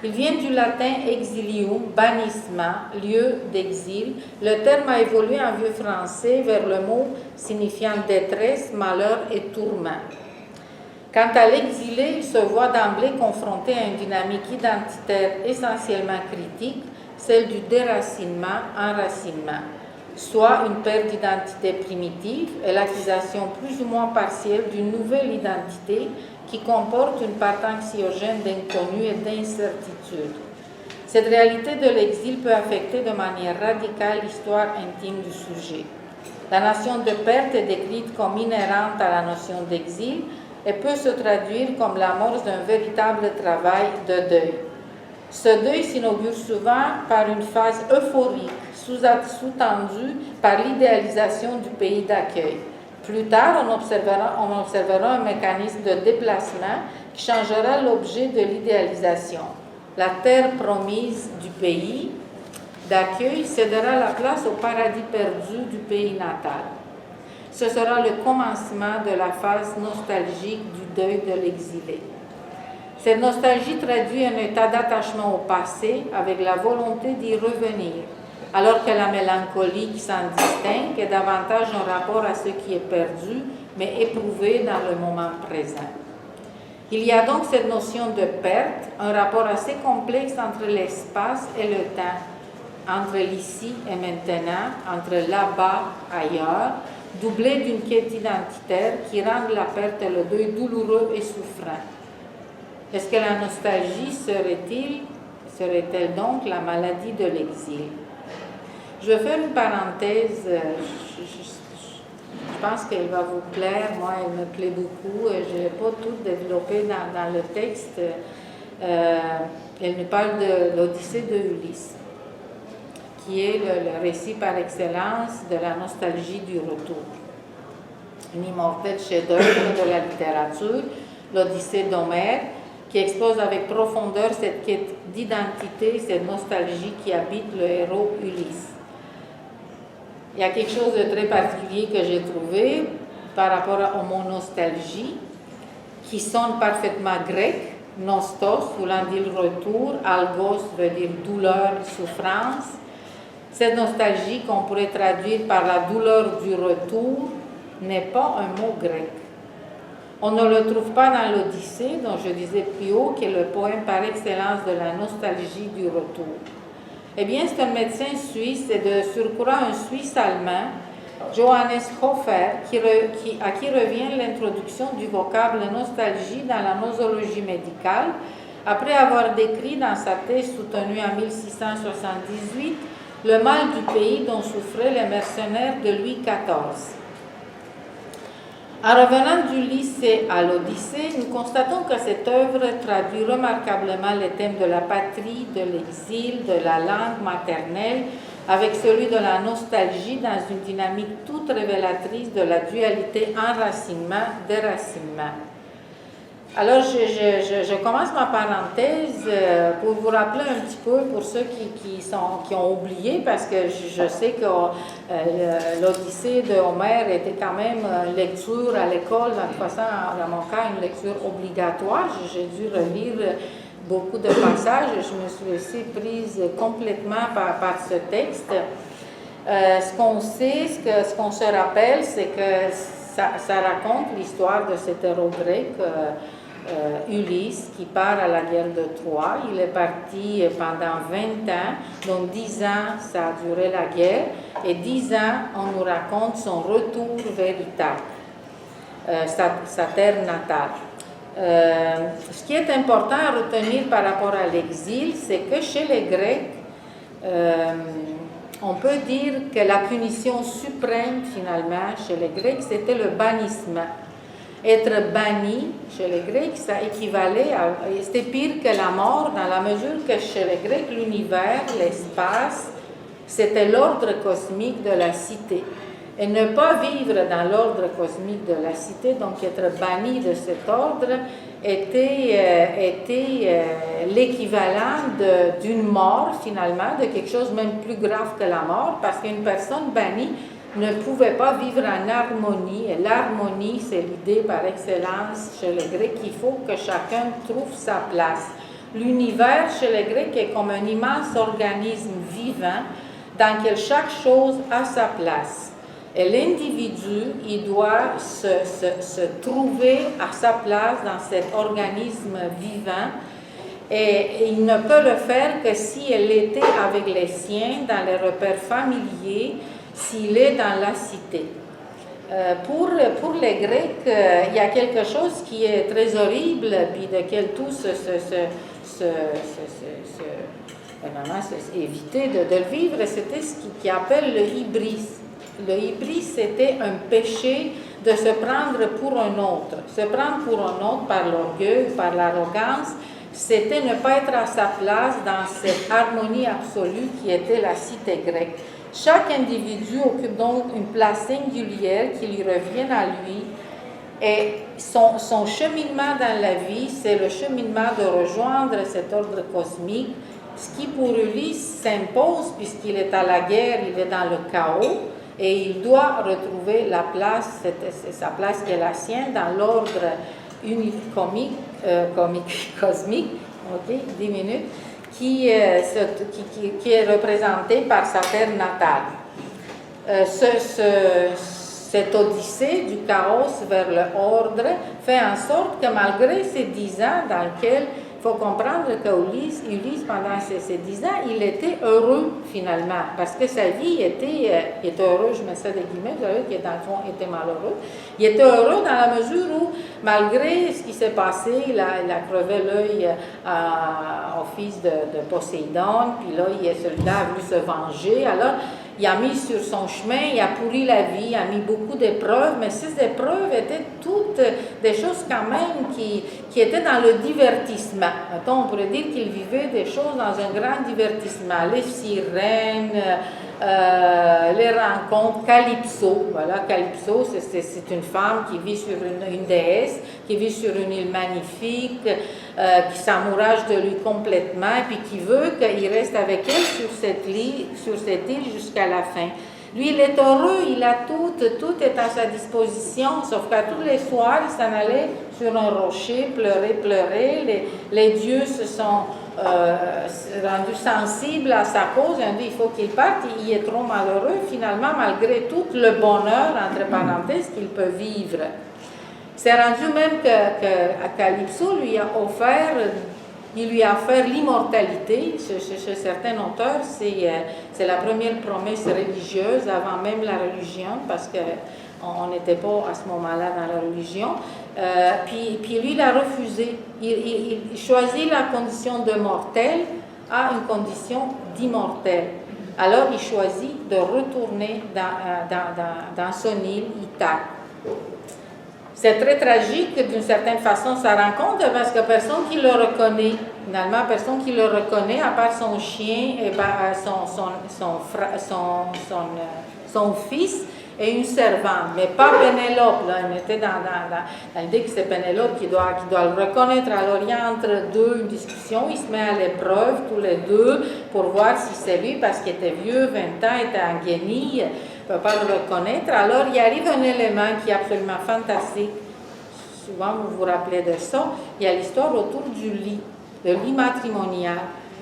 Il vient du latin exilium, bannissement, lieu d'exil. Le terme a évolué en vieux français vers le mot signifiant détresse, malheur et tourment. Quant à l'exilé, il se voit d'emblée confronté à une dynamique identitaire essentiellement critique, celle du déracinement-enracinement, soit une perte d'identité primitive et l'acquisition plus ou moins partielle d'une nouvelle identité qui comporte une part anxiogène d'inconnu et d'incertitude. Cette réalité de l'exil peut affecter de manière radicale l'histoire intime du sujet. La notion de perte est décrite comme inhérente à la notion d'exil et peut se traduire comme l'amorce d'un véritable travail de deuil. Ce deuil s'inaugure souvent par une phase euphorique, sous-tendue par l'idéalisation du pays d'accueil. Plus tard, on observera un mécanisme de déplacement qui changera l'objet de l'idéalisation. La terre promise du pays d'accueil cédera la place au paradis perdu du pays natal. Ce sera le commencement de la phase nostalgique du deuil de l'exilé. Cette nostalgie traduit un état d'attachement au passé avec la volonté d'y revenir, alors que la mélancolie qui s'en distingue est davantage un rapport à ce qui est perdu, mais éprouvé dans le moment présent. Il y a donc cette notion de perte, un rapport assez complexe entre l'espace et le temps, entre l'ici et maintenant, entre là-bas, ailleurs, doublé d'une quête identitaire qui rend la perte et le deuil douloureux et souffrant. Est-ce que la nostalgie serait-elle donc la maladie de l'exil? Je vais faire une parenthèse, je pense qu'elle va vous plaire, moi elle me plaît beaucoup, je n'ai pas tout développé dans le texte. Elle nous parle de l'Odyssée de Ulysse, qui est le récit par excellence de la nostalgie du retour. Un immortel chef-d'œuvre de la littérature, l'Odyssée d'Homère, qui expose avec profondeur cette quête d'identité, cette nostalgie qui habite le héros Ulysse. Il y a quelque chose de très particulier que j'ai trouvé par rapport au mot nostalgie, qui sonne parfaitement grec, nostos, voulant dire retour, algos veut dire douleur, souffrance. Cette nostalgie qu'on pourrait traduire par la douleur du retour n'est pas un mot grec. On ne le trouve pas dans l'Odyssée, dont je disais plus haut, qui est le poème par excellence de la nostalgie du retour. Eh bien, c'est un médecin suisse et de surcroît un Suisse allemand, Johannes Hofer, à qui revient l'introduction du vocable nostalgie dans la nosologie médicale, après avoir décrit dans sa thèse soutenue en 1678 le mal du pays dont souffraient les mercenaires de Louis XIV. En revenant d'Ulysse à l'Odyssée, nous constatons que cette œuvre traduit remarquablement les thèmes de la patrie, de l'exil, de la langue maternelle, avec celui de la nostalgie dans une dynamique toute révélatrice de la dualité enracinement-déracinement. Alors, je commence ma parenthèse pour vous rappeler un petit peu, pour ceux qui ont oublié, parce que je sais que l'Odyssée de Homère était quand même une lecture à l'école, de toute façon, dans mon cas, une lecture obligatoire. J'ai dû relire beaucoup de passages, je me suis aussi prise complètement par ce texte. Ce qu'on sait, ce qu'on se rappelle, c'est que ça raconte l'histoire de cet héros grec, Ulysse, qui part à la guerre de Troie. Il est parti pendant 20 ans, donc 10 ans ça a duré la guerre, et 10 ans on nous raconte son retour véritable, sa terre natale. Ce qui est important à retenir par rapport à l'exil, c'est que chez les Grecs, on peut dire que la punition suprême finalement chez les Grecs, c'était le bannissement. Être banni chez les Grecs, ça équivalait à... C'était pire que la mort dans la mesure que chez les Grecs, l'univers, l'espace, c'était l'ordre cosmique de la cité. Et ne pas vivre dans l'ordre cosmique de la cité, donc être banni de cet ordre, était l'équivalent d'une mort finalement, de quelque chose même plus grave que la mort, parce qu'une personne bannie ne pouvait pas vivre en harmonie, et l'harmonie, c'est l'idée par excellence chez les Grecs qu'il faut que chacun trouve sa place. L'univers chez les Grecs est comme un immense organisme vivant dans lequel chaque chose a sa place. Et l'individu, il doit se trouver à sa place dans cet organisme vivant, et il ne peut le faire que si elle était avec les siens, dans les repères familiers, s'il est dans la cité. Pour les Grecs, il y a quelque chose qui est très horrible, puis de quel tout vraiment, éviter de le vivre, c'était ce qui appelle le hybris. Le hybris, c'était un péché de se prendre pour un autre. Se prendre pour un autre par l'orgueil, par l'arrogance, c'était ne pas être à sa place dans cette harmonie absolue qui était la cité grecque. Chaque individu occupe donc une place singulière qui lui revient à lui, et son cheminement dans la vie, c'est le cheminement de rejoindre cet ordre cosmique, ce qui pour lui s'impose puisqu'il est à la guerre, il est dans le chaos, et il doit retrouver la place, c'est sa place qui est la sienne, dans l'ordre cosmique, ok, 10 minutes, qui est représenté par sa terre natale. Cette odyssée du chaos vers le ordre fait en sorte que malgré ces 10 ans dans lesquels il faut comprendre qu'Ulysse, pendant ces 10 ans, il était heureux finalement, parce que sa vie était heureuse, je mets ça des guillemets, vous savez qu'il dans le fond était malheureux. Il était heureux dans la mesure où, malgré ce qui s'est passé, il a crevé l'œil au fils de Poséidon, puis là, celui-là a voulu se venger, alors il a mis sur son chemin, il a pourri la vie, il a mis beaucoup d'épreuves, mais ces épreuves étaient toutes des choses quand même qui étaient dans le divertissement. Mettons, on pourrait dire qu'il vivait des choses dans un grand divertissement. Les sirènes, les rencontres, Calypso. Voilà, Calypso, c'est une femme qui vit sur une déesse, qui vit sur une île magnifique, qui s'amourage de lui complètement, puis qui veut qu'il reste avec elle sur cette île jusqu'à la fin. Lui, il est heureux, il a tout est à sa disposition, sauf qu'à tous les soirs, il s'en allait sur un rocher, pleurer. Les dieux se sont rendus sensibles à sa cause, ils ont dit il faut qu'il parte, il est trop malheureux, finalement, malgré tout le bonheur, entre parenthèses, qu'il peut vivre. C'est rendu même que Calypso lui a offert l'immortalité. Chez certains auteurs, c'est la première promesse religieuse avant même la religion, parce qu'on n'était pas à ce moment-là dans la religion. Puis lui, il a refusé. Il choisit la condition de mortel à une condition d'immortel. Alors, il choisit de retourner dans son île, Ithaque. C'est très tragique d'une certaine façon sa rencontre parce que personne qui le reconnaît. Finalement, personne qui le reconnaît à part son chien et son fils et une servante, mais pas Pénélope. Là. On était dans l'idée que c'est Pénélope qui doit le reconnaître. Alors il y a entre deux une discussion, il se met à l'épreuve tous les deux pour voir si c'est lui parce qu'il était vieux, 20 ans, était en guenille. Ne peut pas le reconnaître. Alors, il arrive un élément qui est absolument fantastique. Souvent, vous vous rappelez de ça. Il y a l'histoire autour du lit, le lit matrimonial.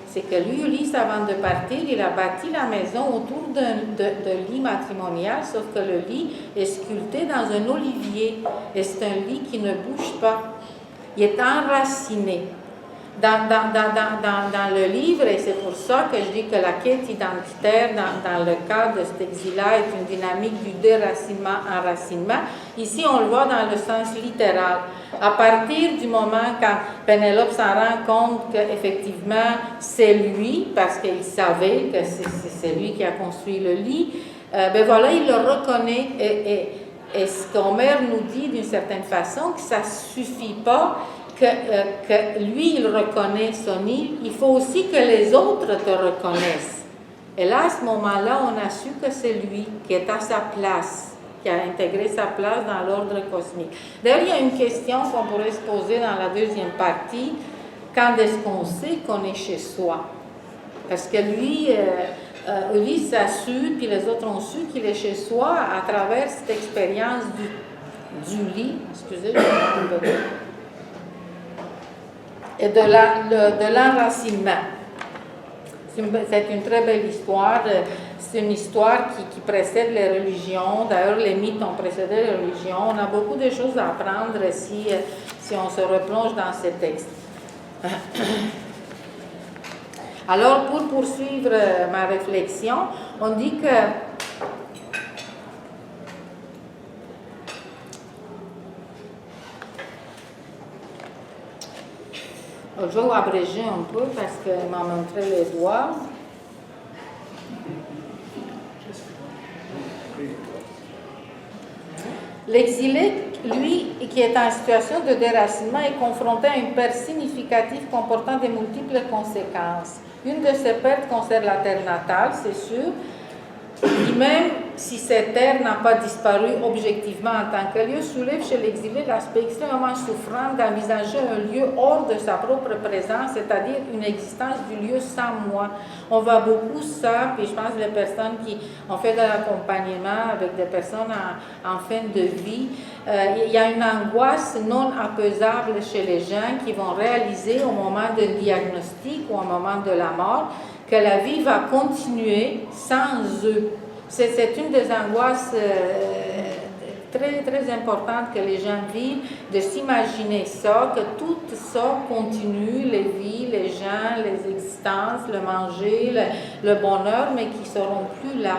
C'est que lui, Ulysse, avant de partir, il a bâti la maison autour de lit matrimonial, sauf que le lit est sculpté dans un olivier. Et c'est un lit qui ne bouge pas. Il est enraciné. Dans le livre, et c'est pour ça que je dis que la quête identitaire dans le cadre de cet exil-là est une dynamique du déracinement-enracinement. Ici, on le voit dans le sens littéral. À partir du moment quand Pénélope s'en rend compte qu'effectivement c'est lui, parce qu'il savait que c'est lui qui a construit le lit, ben voilà, il le reconnaît. Et ce qu'Homère nous dit d'une certaine façon, que ça ne suffit pas que lui, il reconnaît son île, il faut aussi que les autres te reconnaissent. Et là, à ce moment-là, on a su que c'est lui qui est à sa place, qui a intégré sa place dans l'ordre cosmique. D'ailleurs, il y a une question qu'on pourrait se poser dans la deuxième partie. Quand est-ce qu'on sait qu'on est chez soi? Parce que lui, Ulysse a su, puis les autres ont su qu'il est chez soi à travers cette expérience du lit, excusez, et de l'enracinement. C'est une très belle histoire. C'est une histoire qui précède les religions. D'ailleurs, les mythes ont précédé les religions. On a beaucoup de choses à apprendre si on se replonge dans ces textes. Alors, pour poursuivre ma réflexion, on dit que Je vais abréger un peu parce qu'il m'a montré les doigts. L'exilé, lui, qui est en situation de déracinement, est confronté à une perte significative comportant de multiples conséquences. Une de ces pertes concerne la terre natale, c'est sûr, et même si cette terre n'a pas disparu objectivement en tant que lieu, soulève chez l'exilé l'aspect extrêmement souffrant d'envisager un lieu hors de sa propre présence, c'est-à-dire une existence du lieu sans moi. On voit beaucoup ça, puis je pense que les personnes qui ont fait de l'accompagnement avec des personnes en fin de vie, il y a une angoisse non apaisable chez les gens qui vont réaliser au moment d'un diagnostic ou au moment de la mort que la vie va continuer sans eux. C'est une des angoisses très, très importantes que les gens vivent, de s'imaginer ça, que tout ça continue, les vies, les gens, les existences, le manger, le bonheur, mais qui ne seront plus là.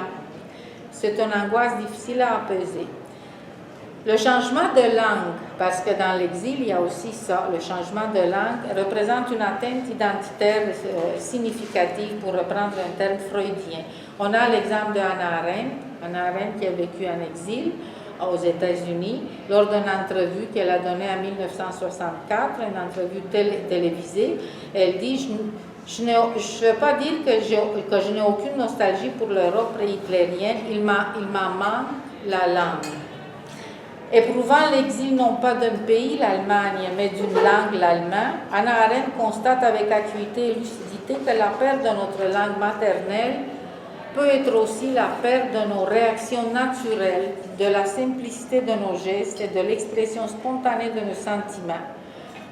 C'est une angoisse difficile à apaiser. Le changement de langue, parce que dans l'exil, il y a aussi ça, le changement de langue représente une atteinte identitaire significative, pour reprendre un terme freudien. On a l'exemple de Hannah Arendt qui a vécu en exil aux États-Unis, lors d'une entrevue qu'elle a donnée en 1964, une entrevue télévisée. Elle dit je ne veux pas dire que je n'ai aucune nostalgie pour l'Europe pré-hitlérienne, il m'en manque la langue. Éprouvant l'exil non pas d'un pays, l'Allemagne, mais d'une langue, l'allemand, Hannah Arendt constate avec acuité et lucidité que la perte de notre langue maternelle peut être aussi la perte de nos réactions naturelles, de la simplicité de nos gestes et de l'expression spontanée de nos sentiments.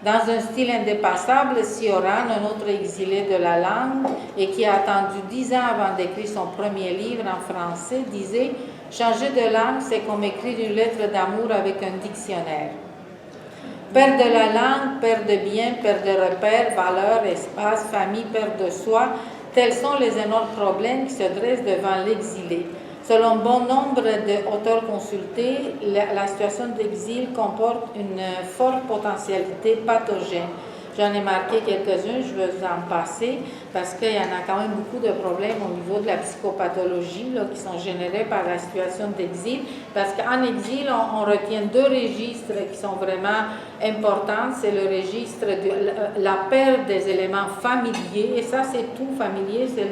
Dans un style indépassable, Cioran, un autre exilé de la langue et qui a attendu 10 ans avant d'écrire son premier livre en français, disait « Changer de langue, c'est comme écrire une lettre d'amour avec un dictionnaire. Perte de la langue, perte de biens, perte de repères, valeurs, espace, famille, perte de soi, tels sont les énormes problèmes qui se dressent devant l'exilé. Selon bon nombre d'auteurs consultés, la situation d'exil comporte une forte potentialité pathogène. J'en ai marqué quelques-uns, je vais en passer, parce qu'il y en a quand même beaucoup de problèmes au niveau de la psychopathologie là, qui sont générés par la situation d'exil, parce qu'en exil, on retient deux registres qui sont vraiment importants. C'est le registre de la perte des éléments familiers, et ça c'est tout familier, c'est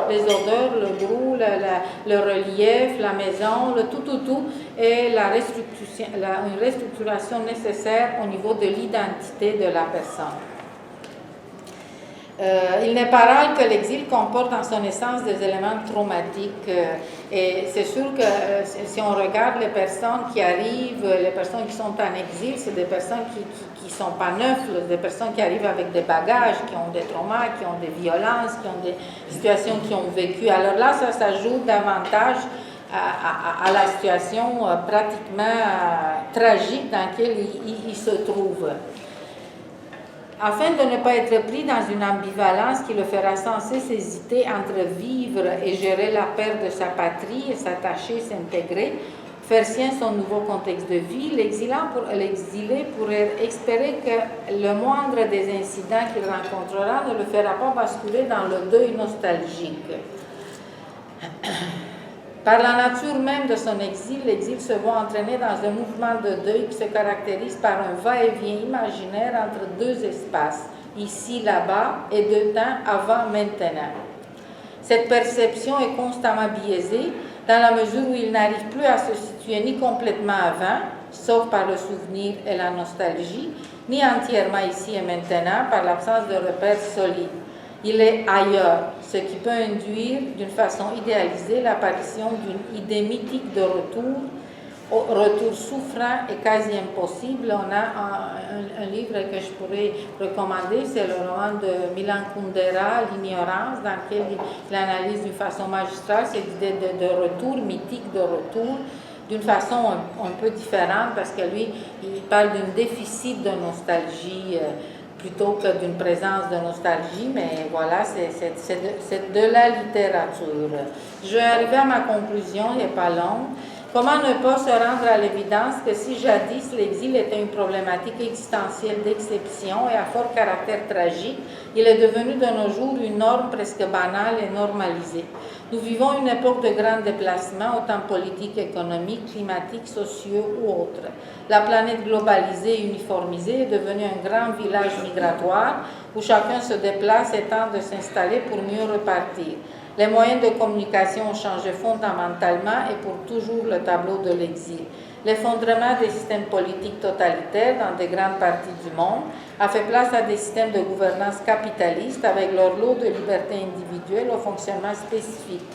les odeurs, le goût, le relief, la maison, le tout, et une restructuration nécessaire au niveau de l'identité de la personne. Il n'est pas rare que l'exil comporte en son essence des éléments traumatiques et c'est sûr que si on regarde les personnes qui arrivent, les personnes qui sont en exil, c'est des personnes qui sont pas neuves, des personnes qui arrivent avec des bagages, qui ont des traumas, qui ont des violences, qui ont des situations qu'ils ont vécues. Alors là, ça s'ajoute davantage à la situation pratiquement tragique dans laquelle ils se trouvent. Afin de ne pas être pris dans une ambivalence qui le fera sans cesse hésiter entre vivre et gérer la perte de sa patrie et s'attacher, s'intégrer, faire sien son nouveau contexte de vie, l'exilé pourrait espérer que le moindre des incidents qu'il rencontrera ne le fera pas basculer dans le deuil nostalgique. Par la nature même de son exil, l'exil se voit entraîné dans un mouvement de deuil qui se caractérise par un va-et-vient imaginaire entre deux espaces, ici, là-bas, et deux temps, avant, maintenant. Cette perception est constamment biaisée dans la mesure où il n'arrive plus à se situer ni complètement avant, sauf par le souvenir et la nostalgie, ni entièrement ici et maintenant par l'absence de repères solides. Il est ailleurs, ce qui peut induire d'une façon idéalisée l'apparition d'une idée mythique de retour souffrant et quasi impossible. On a un livre que je pourrais recommander, c'est le roman de Milan Kundera, L'ignorance, dans lequel il analyse d'une façon magistrale cette idée de retour, mythique de retour, d'une façon un peu différente, parce que lui, il parle d'un déficit de nostalgie plutôt que d'une présence de nostalgie, mais voilà, c'est de la littérature. Je vais arriver à ma conclusion, il n'est pas long. Comment ne pas se rendre à l'évidence que si jadis l'exil était une problématique existentielle d'exception et à fort caractère tragique, il est devenu de nos jours une norme presque banale et normalisée. Nous vivons une époque de grands déplacements, autant politiques, économiques, climatiques, sociaux ou autres. La planète globalisée et uniformisée est devenue un grand village migratoire où chacun se déplace et tente de s'installer pour mieux repartir. Les moyens de communication ont changé fondamentalement et pour toujours le tableau de l'exil. L'effondrement des systèmes politiques totalitaires dans de grandes parties du monde a fait place à des systèmes de gouvernance capitalistes avec leur lot de libertés individuelles au fonctionnement spécifique.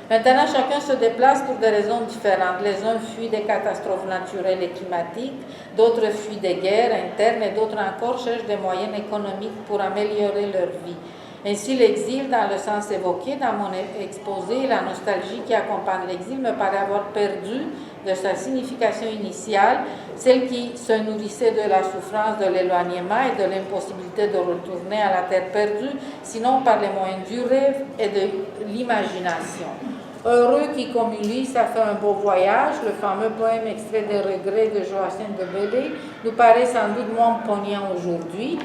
Maintenant, chacun se déplace pour des raisons différentes. Les uns fuient des catastrophes naturelles et climatiques, d'autres fuient des guerres internes et d'autres encore cherchent des moyens économiques pour améliorer leur vie. Ainsi, l'exil, dans le sens évoqué dans mon exposé, la nostalgie qui accompagne l'exil me paraît avoir perdu de sa signification initiale, celle qui se nourrissait de la souffrance de l'éloignement et de l'impossibilité de retourner à la terre perdue, sinon par les moyens du rêve et de l'imagination. Heureux qui, comme Ulysse, a fait un beau voyage, le fameux poème extrait des Regrets de Joachim de Bellay nous paraît sans doute moins poignant aujourd'hui.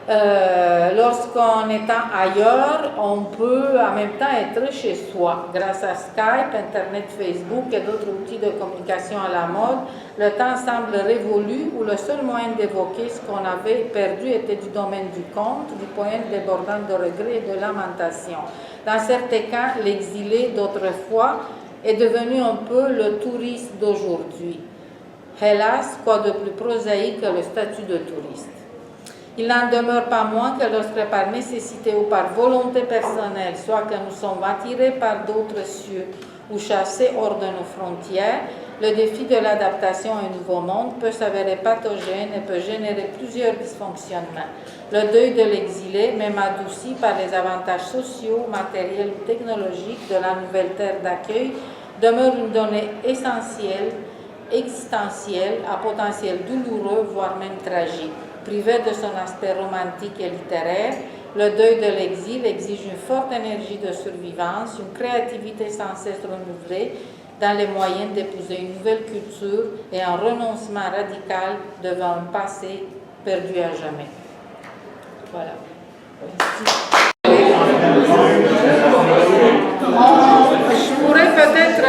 Lorsqu'en étant ailleurs, on peut en même temps être chez soi. Grâce à Skype, Internet, Facebook et d'autres outils de communication à la mode, le temps semble révolu où le seul moyen d'évoquer ce qu'on avait perdu était du domaine du conte, du poème débordant de regrets et de lamentations. Dans certains cas, l'exilé d'autrefois est devenu un peu le touriste d'aujourd'hui. Hélas, quoi de plus prosaïque que le statut de touriste? Il n'en demeure pas moins que lorsque par nécessité ou par volonté personnelle, soit que nous sommes attirés par d'autres cieux ou chassés hors de nos frontières, le défi de l'adaptation à un nouveau monde peut s'avérer pathogène et peut générer plusieurs dysfonctionnements. Le deuil de l'exilé, même adouci par les avantages sociaux, matériels ou technologiques de la nouvelle terre d'accueil, demeure une donnée essentielle, existentielle, à potentiel douloureux, voire même tragique. Privé de son aspect romantique et littéraire, le deuil de l'exil exige une forte énergie de survivance, une créativité sans cesse renouvelée dans les moyens d'épouser une nouvelle culture et un renoncement radical devant un passé perdu à jamais. Voilà. Je pourrais peut-être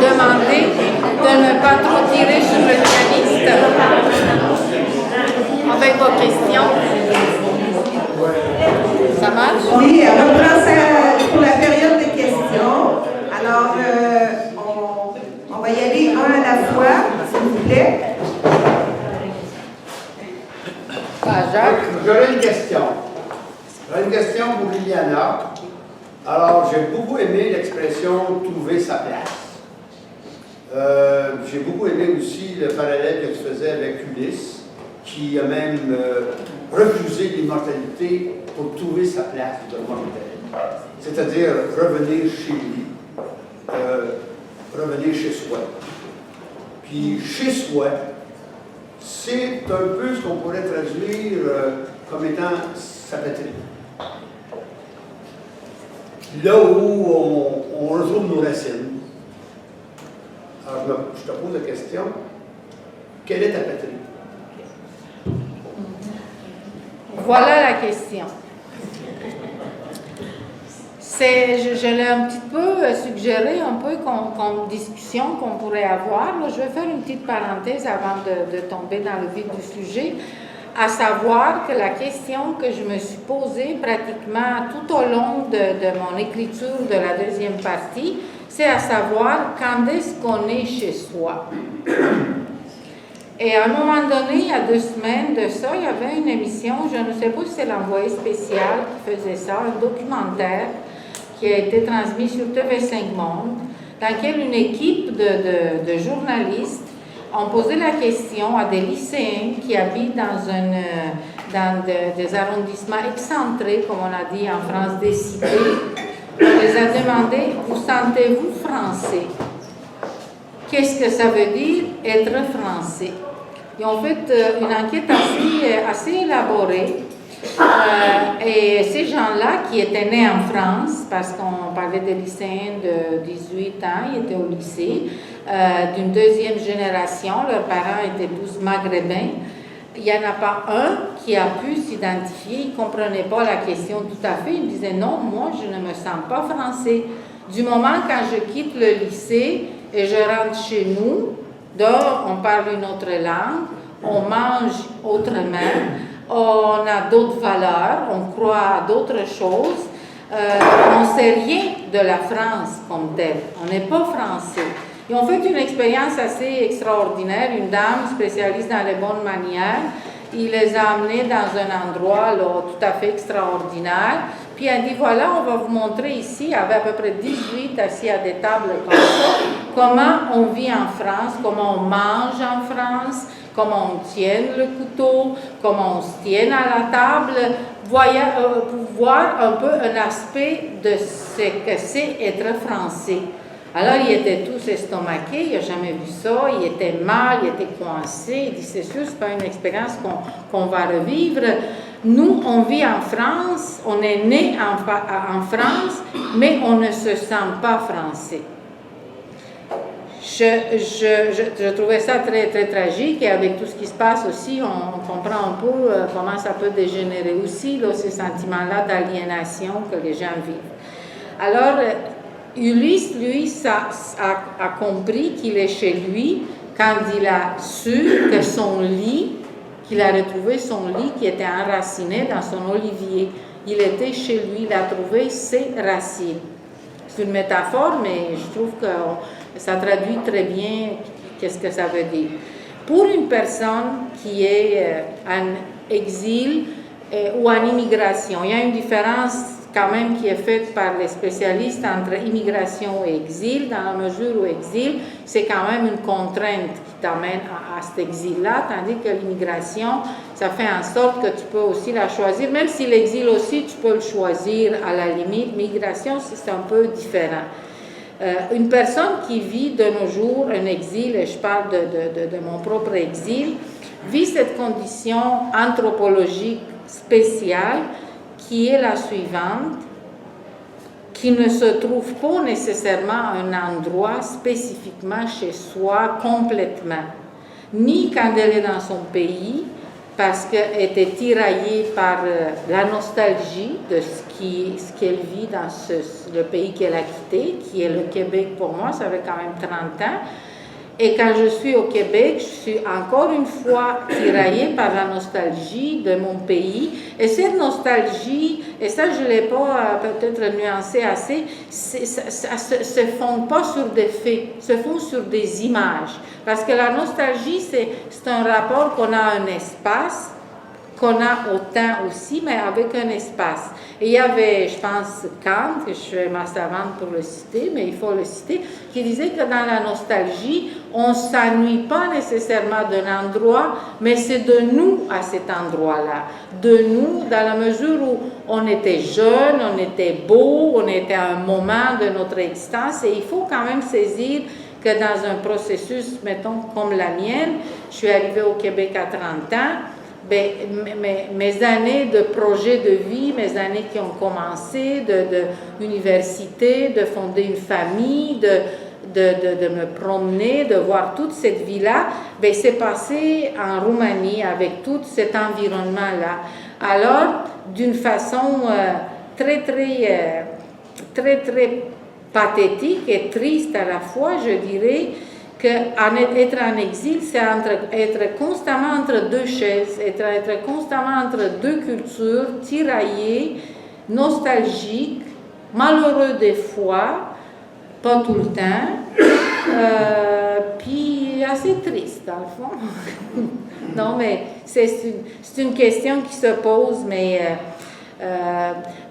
demander de ne pas trop tirer sur le pianiste avec vos questions. Ça marche? Oui, on reprend ça pour la période de questions. Alors, on va y aller un à la fois, s'il vous plaît. Jacques? J'aurais une question. J'aurais une question pour Liliana. Alors, j'ai beaucoup aimé l'expression « trouver sa place ». J'ai beaucoup aimé aussi le parallèle que tu faisais avec Ulysse, qui a même refusé l'immortalité pour trouver sa place dans le monde, c'est-à-dire revenir chez lui, revenir chez soi. Puis chez soi, c'est un peu ce qu'on pourrait traduire comme étant sa patrie. Là où on retrouve nos racines. Alors, je te pose la question, quelle est ta patrie? Voilà la question. Je l'ai un petit peu suggéré, un peu comme discussion qu'on pourrait avoir. Là, je vais faire une petite parenthèse avant de tomber dans le vif du sujet, à savoir que la question que je me suis posée pratiquement tout au long de mon écriture de la deuxième partie, c'est à savoir quand est-ce qu'on est chez soi. Et à un moment donné, il y a 2 semaines de ça, il y avait une émission, je ne sais pas si c'est l'envoyé spécial qui faisait ça, un documentaire qui a été transmis sur TV5 Monde, dans lequel une équipe de journalistes ont posé la question à des lycéens qui habitent dans des arrondissements excentrés, comme on a dit en France, des cités. On les a demandé, vous sentez-vous français? Qu'est-ce que ça veut dire être français? Ils ont fait une enquête assez élaborée Et ces gens-là qui étaient nés en France, parce qu'on parlait des lycéens de 18 ans, ils étaient au lycée, d'une deuxième génération, leurs parents étaient tous maghrébins. Il n'y en a pas un qui a pu s'identifier, il ne comprenait pas la question tout à fait. Il me disait non, moi je ne me sens pas français. Du moment quand je quitte le lycée et je rentre chez nous, dehors on parle une autre langue, on mange autrement, on a d'autres valeurs, on croit à d'autres choses, on ne sait rien de la France comme telle, on n'est pas français. Ils ont fait une expérience assez extraordinaire, une dame spécialiste dans les bonnes manières, il les a amenés dans un endroit là, tout à fait extraordinaire, puis elle dit voilà, on va vous montrer ici, il y avait à peu près 18 assis à des tables comme ça, comment on vit en France, comment on mange en France, comment on tient le couteau, comment on se tient à la table, pour voir un peu un aspect de ce que c'est être français. Alors, ils étaient tous estomaqués, il n'a jamais vu ça, il était mal, il était coincé, il dit c'est sûr, ce n'est pas une expérience qu'on va revivre. Nous, on vit en France, on est né en France, mais on ne se sent pas français. Je trouvais ça très, très tragique et avec tout ce qui se passe aussi, on comprend un peu comment ça peut dégénérer aussi, là, ces sentiments-là d'aliénation que les gens vivent. Alors, Ulysse, lui, a compris qu'il est chez lui quand il a su que son lit, qu'il a retrouvé son lit qui était enraciné dans son olivier. Il était chez lui, il a trouvé ses racines. C'est une métaphore, mais je trouve que ça traduit très bien qu'est-ce que ça veut dire. Pour une personne qui est en exil ou en immigration, il y a une différence quand même qui est faite par les spécialistes entre immigration et exil, dans la mesure où exil, c'est quand même une contrainte qui t'amène à cet exil-là, tandis que l'immigration, ça fait en sorte que tu peux aussi la choisir, même si l'exil aussi, tu peux le choisir à la limite. Migration, c'est un peu différent. Une personne qui vit de nos jours un exil, et je parle de mon propre exil, vit cette condition anthropologique spéciale qui est la suivante, qui ne se trouve pas nécessairement à un endroit spécifiquement chez soi complètement, ni quand elle est dans son pays, parce qu'elle était tiraillée par la nostalgie de ce qu'elle vit dans le pays qu'elle a quitté, qui est le Québec pour moi, ça fait quand même 30 ans. Et quand je suis au Québec, je suis encore une fois tiraillée par la nostalgie de mon pays. Et cette nostalgie, et ça je ne l'ai pas peut-être nuancé assez, ça se fonde pas sur des faits, se fonde sur des images. Parce que la nostalgie, c'est un rapport qu'on a à un espace, qu'on a au temps aussi, mais avec un espace. Et il y avait, je pense, Kant, que je suis ma savante pour le citer, mais il faut le citer, qui disait que dans la nostalgie, on ne s'ennuie pas nécessairement d'un endroit, mais c'est de nous à cet endroit-là. De nous, dans la mesure où on était jeunes, on était beaux, on était à un moment de notre existence, et il faut quand même saisir que dans un processus, mettons, comme la mienne, je suis arrivée au Québec à 30 ans, mes années de projet de vie, mes années qui ont commencé, d'université, de fonder une famille, de me promener, de voir toute cette vie-là, c'est passé en Roumanie avec tout cet environnement-là. Alors, d'une façon très pathétique et triste à la fois, je dirais, qu'être en exil, c'est être constamment entre deux chaises, être constamment entre deux cultures, tiraillées, nostalgiques, malheureux des fois, pas tout le temps, puis assez triste dans le fond. Non, mais c'est une question qui se pose, mais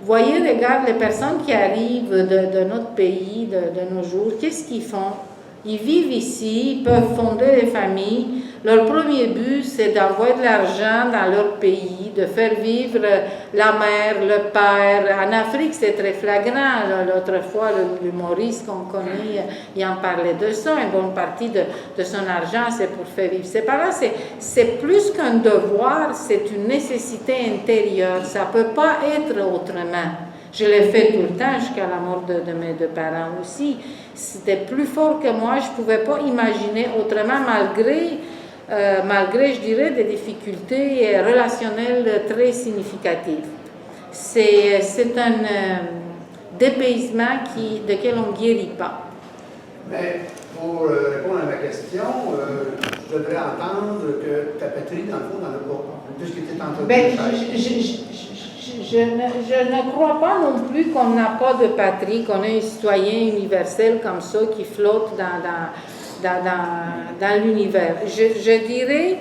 voyez, regarde, les personnes qui arrivent de notre pays de nos jours, qu'est-ce qu'ils font? Ils vivent ici, ils peuvent fonder des familles. Leur premier but, c'est d'envoyer de l'argent dans leur pays, de faire vivre la mère, le père. En Afrique, c'est très flagrant. L'autre fois, l'humoriste qu'on connaît, il en parlait de ça. Une bonne partie de son argent, c'est pour faire vivre ses parents. C'est plus qu'un devoir, c'est une nécessité intérieure. Ça ne peut pas être autrement. Je l'ai fait tout le temps jusqu'à la mort de mes deux parents aussi. C'était plus fort que moi. Je ne pouvais pas imaginer autrement malgré, je dirais, des difficultés relationnelles très significatives. C'est un dépaysement de on ne guérit pas. Mais pour répondre à ma question, je devrais entendre que ta patrie, dans le fond, n'en a pas. Puisque tu es en train Je ne crois pas non plus qu'on n'a pas de patrie, qu'on est un citoyen universel comme ça qui flotte dans l'univers. Je dirais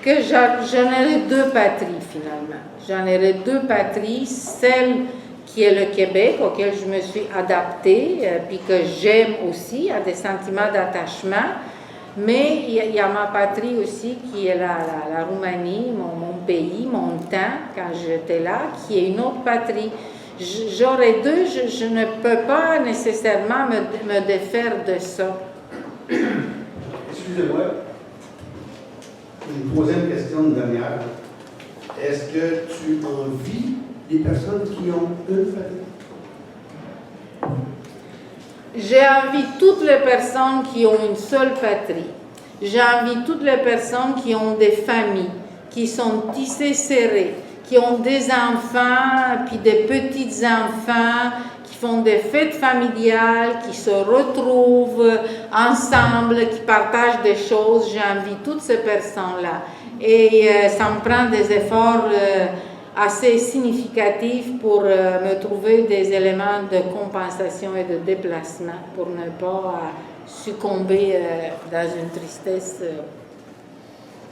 que j'en aurais deux patries finalement. J'en aurais deux patries, celle qui est le Québec, auquel je me suis adaptée, puis que j'aime aussi, à des sentiments d'attachement. Mais il y a ma patrie aussi qui est la Roumanie, mon pays, mon temps, quand j'étais là, qui est une autre patrie. J'aurais deux, je ne peux pas nécessairement me défaire de ça. Excusez-moi, je vous posais une question de dernière. Est-ce que tu envies des personnes qui ont une famille? J'ai envie toutes les personnes qui ont une seule patrie. J'ai envie toutes les personnes qui ont des familles, qui sont tissées serrées, qui ont des enfants, puis des petits-enfants, qui font des fêtes familiales, qui se retrouvent ensemble, qui partagent des choses. J'ai envie toutes ces personnes-là. Et ça me prend des efforts assez significatif pour me trouver des éléments de compensation et de déplacement pour ne pas succomber dans une tristesse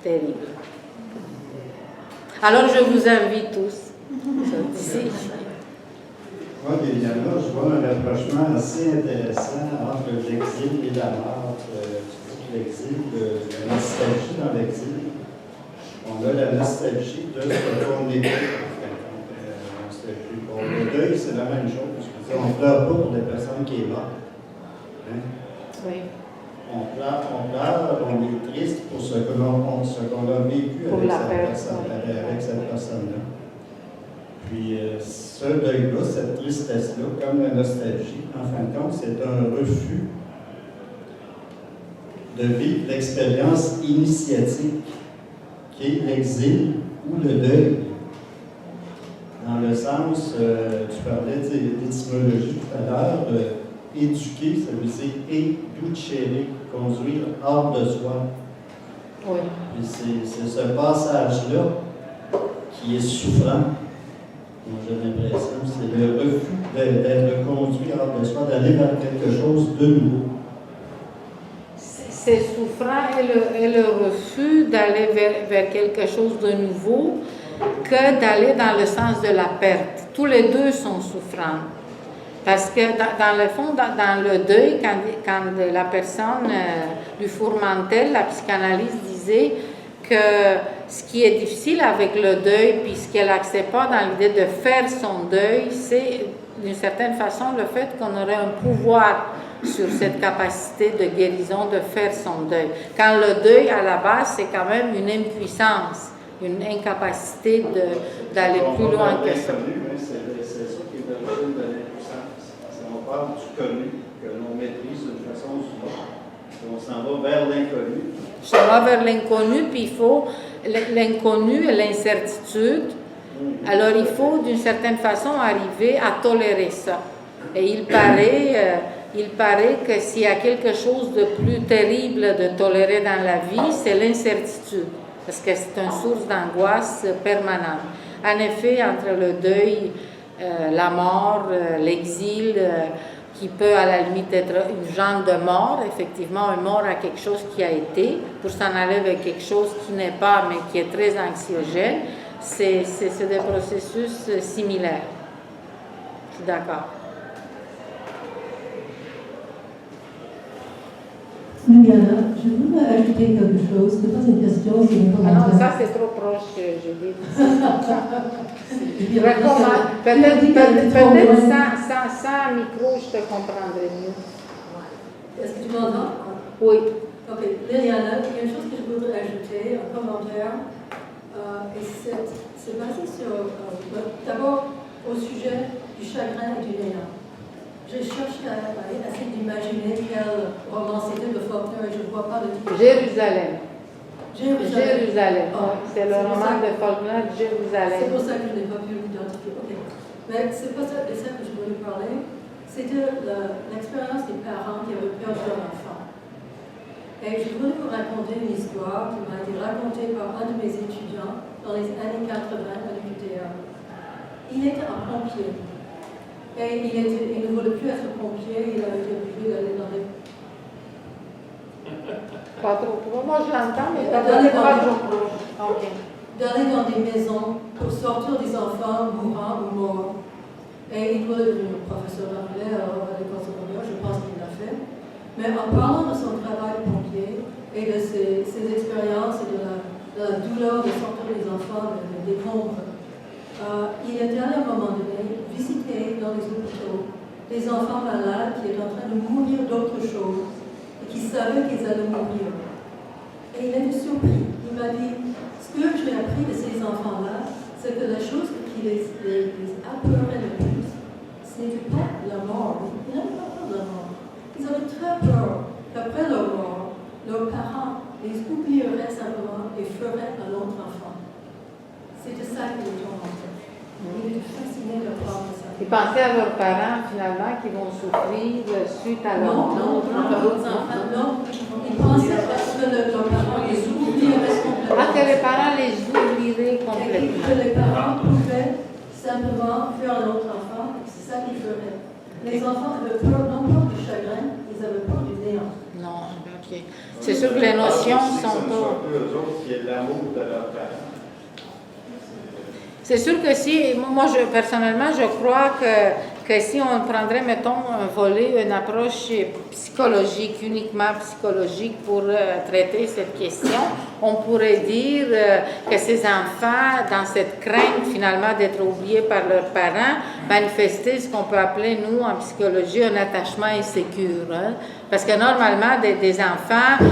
terrible. Alors je vous invite tous ici. Moi, Liliana, je vois un rapprochement assez intéressant entre l'exil et la mort. L'exil, la nostalgie dans l'exil. On a la nostalgie de ce qu'on est. Bon, le deuil, c'est la même chose. On ne pleure pas pour les personnes qui sont mortes. Hein? Oui. On pleure, on est triste pour ce qu'on a vécu avec cette personne-là. Puis ce deuil-là, cette tristesse-là, comme la nostalgie, en fin de compte, c'est un refus de vivre l'expérience initiatique qui est l'exil ou le deuil. Dans le sens, tu parlais d'étymologie tout à l'heure, éduquer, ça veut dire educere, conduire hors de soi. Oui. Puis c'est ce passage-là qui est souffrant. Moi, j'ai l'impression que c'est le refus d'être conduit hors de soi, d'aller vers quelque chose de nouveau. C'est souffrant et le refus d'aller vers quelque chose de nouveau que d'aller dans le sens de la perte. Tous les deux sont souffrants. Parce que dans le fond, dans le deuil, quand la personne du Fourmentel, la psychanalyse, disait que ce qui est difficile avec le deuil, puis ce qu'elle n'accepte pas dans l'idée de faire son deuil, c'est d'une certaine façon le fait qu'on aurait un pouvoir sur cette capacité de guérison de faire son deuil. Quand le deuil, à la base, c'est quand même une impuissance, une incapacité d'aller plus loin que ça. C'est ça qui est l'origine de l'impuissance. On parle du connu, que l'on maîtrise d'une façon ou d'une autre. On s'en va vers l'inconnu. On va vers l'inconnu, puis il faut l'inconnu et l'incertitude. Alors il faut d'une certaine façon arriver à tolérer ça. Et il paraît que s'il y a quelque chose de plus terrible de tolérer dans la vie, c'est l'incertitude, parce que c'est une source d'angoisse permanente. En effet, entre le deuil, la mort, l'exil, qui peut à la limite être une genre de mort, effectivement, une mort à quelque chose qui a été, pour s'en aller vers quelque chose qui n'est pas, mais qui est très anxiogène, c'est des processus similaires. Je suis d'accord. Liliana, je voudrais ajouter quelque chose. Ce n'est pas une question, c'est une Ah non, commentaire. ça c'est trop proche que je dis. Eh bien, Peut-être sans micro, je te comprendrai mieux. Est-ce que tu m'entends? Oui. Ok, Liliana, il y a une chose que je voudrais ajouter, un commentaire, et c'est basé sur, d'abord, au sujet du chagrin et du néant. Je cherche à essayer d'imaginer quel roman c'était de Faulkner et je ne vois pas le titre. Jérusalem. Jérusalem. Oui, c'est le roman de Faulkner, Jérusalem. C'est pour ça que je n'ai pas pu l'identifier. Ok. Mais c'est pas ça, de ça que je voulais parler. C'était l'expérience des parents qui avaient perdu leur enfant. Et je voulais vous raconter une histoire qui m'a été racontée par un de mes étudiants dans les années 80 à l'UQTR. Il était un pompier. Et il ne voulait plus être pompier, il avait été obligé d'aller dans les... Pas trop proche. Moi, je l'entends, mais pas D'aller trop proche. Ok. D'aller dans des maisons pour sortir des enfants mourants ou morts. Et il voulait devenir professeur d'anglais à l'école secondaire, je pense qu'il l'a fait. Mais en parlant de son travail de pompier et de ses expériences et de la douleur de sortir des enfants des décombres, il était allé à un moment donné visiter dans les hôpitaux des enfants malades qui étaient en train de mourir d'autre chose et qui savaient qu'ils allaient mourir. Et il était surpris. Il m'a dit, ce que j'ai appris de ces enfants-là, c'est que la chose qui les apeurait le plus, ce n'était pas la mort. Ils n'avaient pas peur de la mort. Ils avaient très peur qu'après leur mort, leurs parents les oublieraient simplement et feraient un autre enfant. C'était ça qui les tourmentait. Il était fasciné de prendre ça. Ils pensaient à leurs parents, finalement, qui vont souffrir suite à leur mort. Non, ils pensaient que leurs parents les oublieraient complètement. Ah, que les parents les oublieraient Et complètement. que les parents pouvaient simplement faire un autre enfant, c'est ça qu'ils feraient. Les enfants avaient peur, non pas du chagrin, ils avaient peur du néant. Non, ok. C'est sûr que les notions sont pas... eux autres qui est l'amour de leurs parents. C'est sûr que si, moi personnellement, je crois que si on prendrait, mettons, un volet, une approche psychologique, uniquement psychologique pour traiter cette question, on pourrait dire que ces enfants, dans cette crainte finalement d'être oubliés par leurs parents, manifestaient ce qu'on peut appeler, nous, en psychologie, un attachement insécure. Hein? Parce que normalement, des enfants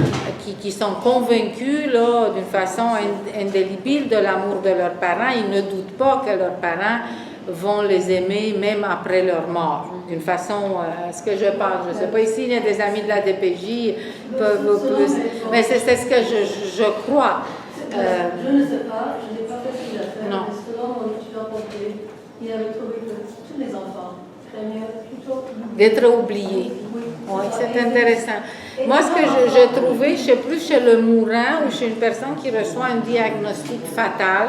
qui sont convaincus là, d'une façon indélébile de l'amour de leurs parents, ils ne doutent pas que leurs parents vont les aimer même après leur mort. D'une façon, ce que je pense, je ne sais pas, ici, il y a des amis de la DPJ peuvent plus... Mais c'est ce que je crois. Je ne sais pas, je n'ai pas fait ce qu'il a fait, Non. mais selon mon étudiant pompier, il avait trouvé que tous les enfants craignaient plutôt... D'être oubliés. Oui, Oui, c'est intéressant. Moi, ce que je trouvais, je ne sais plus chez le mourant ou chez une personne qui reçoit un diagnostic fatal,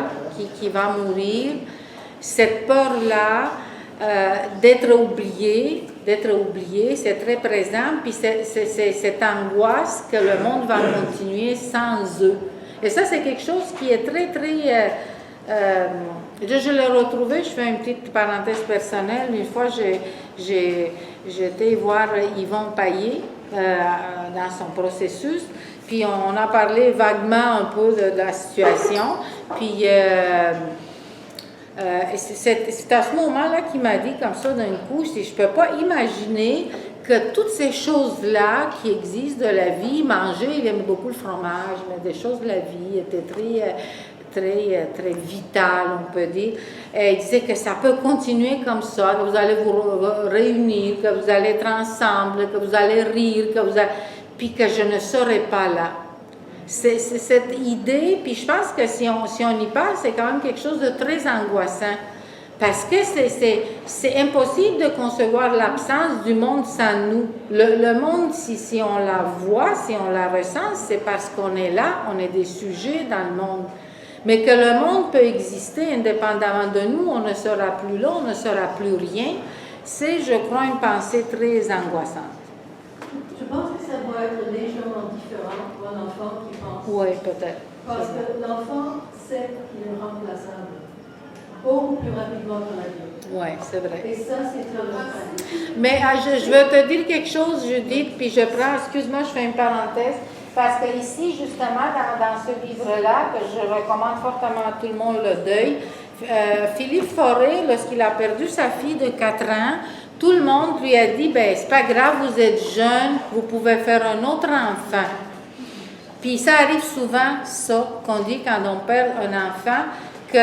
qui va mourir, cette peur-là d'être oublié, c'est très présent, puis c'est cette angoisse que le monde va continuer sans eux. Et ça, c'est quelque chose qui est très, très... je l'ai retrouvé, je fais une petite parenthèse personnelle. Une fois, j'étais voir Yvon Paillé dans son processus, puis on a parlé vaguement un peu de la situation, puis c'est à ce moment-là qu'il m'a dit comme ça d'un coup, je ne peux pas imaginer que toutes ces choses-là qui existent de la vie, manger, il aime beaucoup le fromage, mais des choses de la vie étaient très vitales, on peut dire. Et il disait que ça peut continuer comme ça, que vous allez vous réunir, que vous allez être ensemble, que vous allez rire, puis que je ne serai pas là. C'est cette idée, puis je pense que si on y passe, c'est quand même quelque chose de très angoissant. Parce que c'est impossible de concevoir l'absence du monde sans nous. Le monde, si on la voit, si on la ressent, c'est parce qu'on est là, on est des sujets dans le monde. Mais que le monde peut exister indépendamment de nous, on ne sera plus là, on ne sera plus rien, c'est, je crois, une pensée très angoissante. Je pense que ça doit être légèrement différent pour un enfant qui pense. Oui, peut-être. Parce que l'enfant sait qu'il est remplaçable. beaucoup plus rapidement que l'adulte. Oui, c'est vrai. Et ça, c'est très important. Mais je veux te dire quelque chose, Judith, puis je prends, excuse-moi, je fais une parenthèse, parce que ici, justement, dans ce livre-là, que je recommande fortement à tout le monde, Le Deuil, Philippe Fauré, lorsqu'il a perdu sa fille de 4 ans, tout le monde lui a dit, ben c'est pas grave, vous êtes jeune, vous pouvez faire un autre enfant. Puis ça arrive souvent, ça, qu'on dit quand on perd un enfant, que,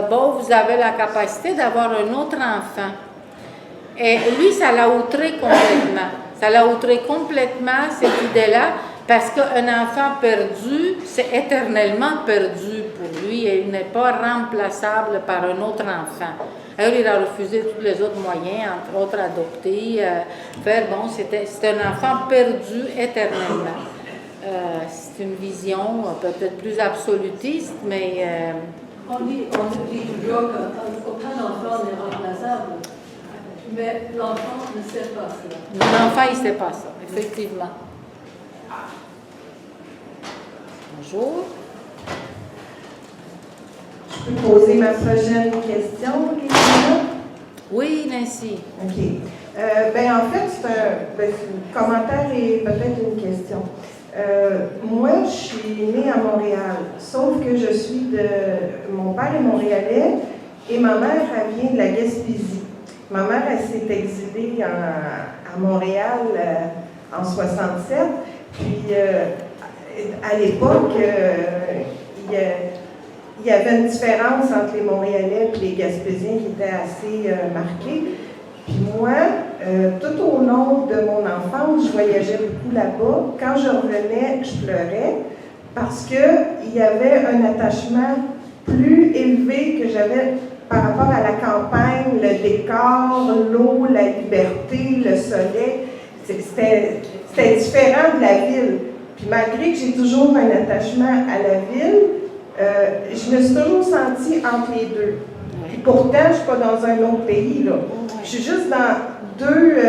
vous avez la capacité d'avoir un autre enfant. Et lui, ça l'a outré complètement. Ça l'a outré complètement, cette idée-là, parce qu'un enfant perdu, c'est éternellement perdu pour lui et il n'est pas remplaçable par un autre enfant. Alors, il a refusé tous les autres moyens, entre autres adopter, c'est un enfant perdu éternellement. C'est une vision peut-être plus absolutiste, mais... On dit toujours qu'aucun enfant n'est remplaçable, mais l'enfant ne sait pas ça. L'enfant, il ne sait pas ça, effectivement. Bonjour. Je peux poser ma prochaine question, Lisa? Oui, Nancy. OK. En fait, c'est un commentaire et peut-être une question. Moi, je suis née à Montréal, sauf que je suis mon père est montréalais et ma mère, elle vient de la Gaspésie. Ma mère, elle s'est exilée à Montréal en 67, puis à l'époque, il y avait une différence entre les Montréalais et les Gaspésiens qui était assez marquée. Puis moi, tout au long de mon enfance, je voyageais beaucoup là-bas. Quand je revenais, je pleurais parce qu'il y avait un attachement plus élevé que j'avais par rapport à la campagne, le décor, l'eau, la liberté, le soleil. C'était différent de la ville. Puis malgré que j'ai toujours un attachement à la ville, je me suis toujours sentie entre les deux. Puis pourtant, je ne suis pas dans un autre pays, là. Je suis juste dans deux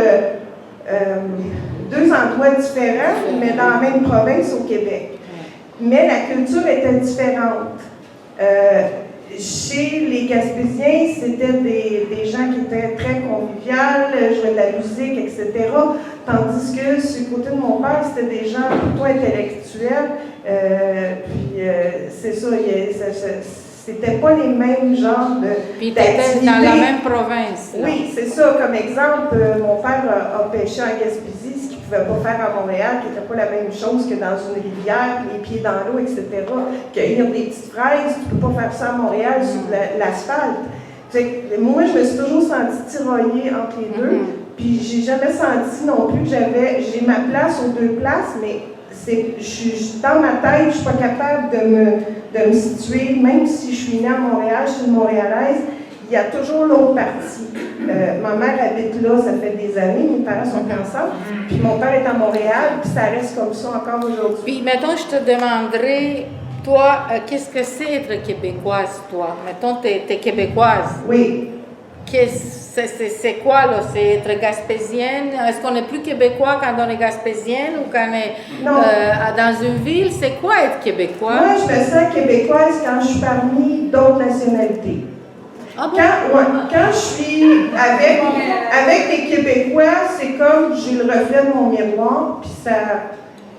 endroits différents, mais dans la même province au Québec. Mais la culture était différente. Chez les Gaspésiens, c'était des gens qui étaient très conviviales, jouaient de la musique, etc. Tandis que sur le côté de mon père, c'était des gens plutôt intellectuels. C'est ça, c'était pas les mêmes genres Puis t'étais dans la même province. Là. Oui, c'est ça. Comme exemple, mon père a pêché en Gaspésie, ce qu'il ne pouvait pas faire à Montréal, qui n'était pas la même chose que dans une rivière, les pieds dans l'eau, etc. Cueillir des petites fraises, tu ne peux pas faire ça à Montréal sur l'asphalte. Moi, je me suis toujours sentie tiraillée entre les deux. Puis j'ai jamais senti non plus que j'ai ma place aux deux places, mais dans ma tête, je ne suis pas capable de me situer, même si je suis née à Montréal, je suis une Montréalaise, il y a toujours l'autre partie. Ma mère habite là, ça fait des années, mes parents sont ensemble, puis mon père est à Montréal, puis ça reste comme ça encore aujourd'hui. Puis mettons, je te demanderais, toi, qu'est-ce que c'est être québécoise, toi? Mettons, t'es québécoise. Oui. C'est quoi, là? C'est être gaspésienne? Est-ce qu'on est plus québécois quand on est gaspésienne ou quand on est dans une ville? C'est quoi être québécois? Moi, je me sens québécoise quand je suis parmi d'autres nationalités. Ah bon? Quand je suis avec les Québécois, c'est comme j'ai le reflet de mon miroir, puis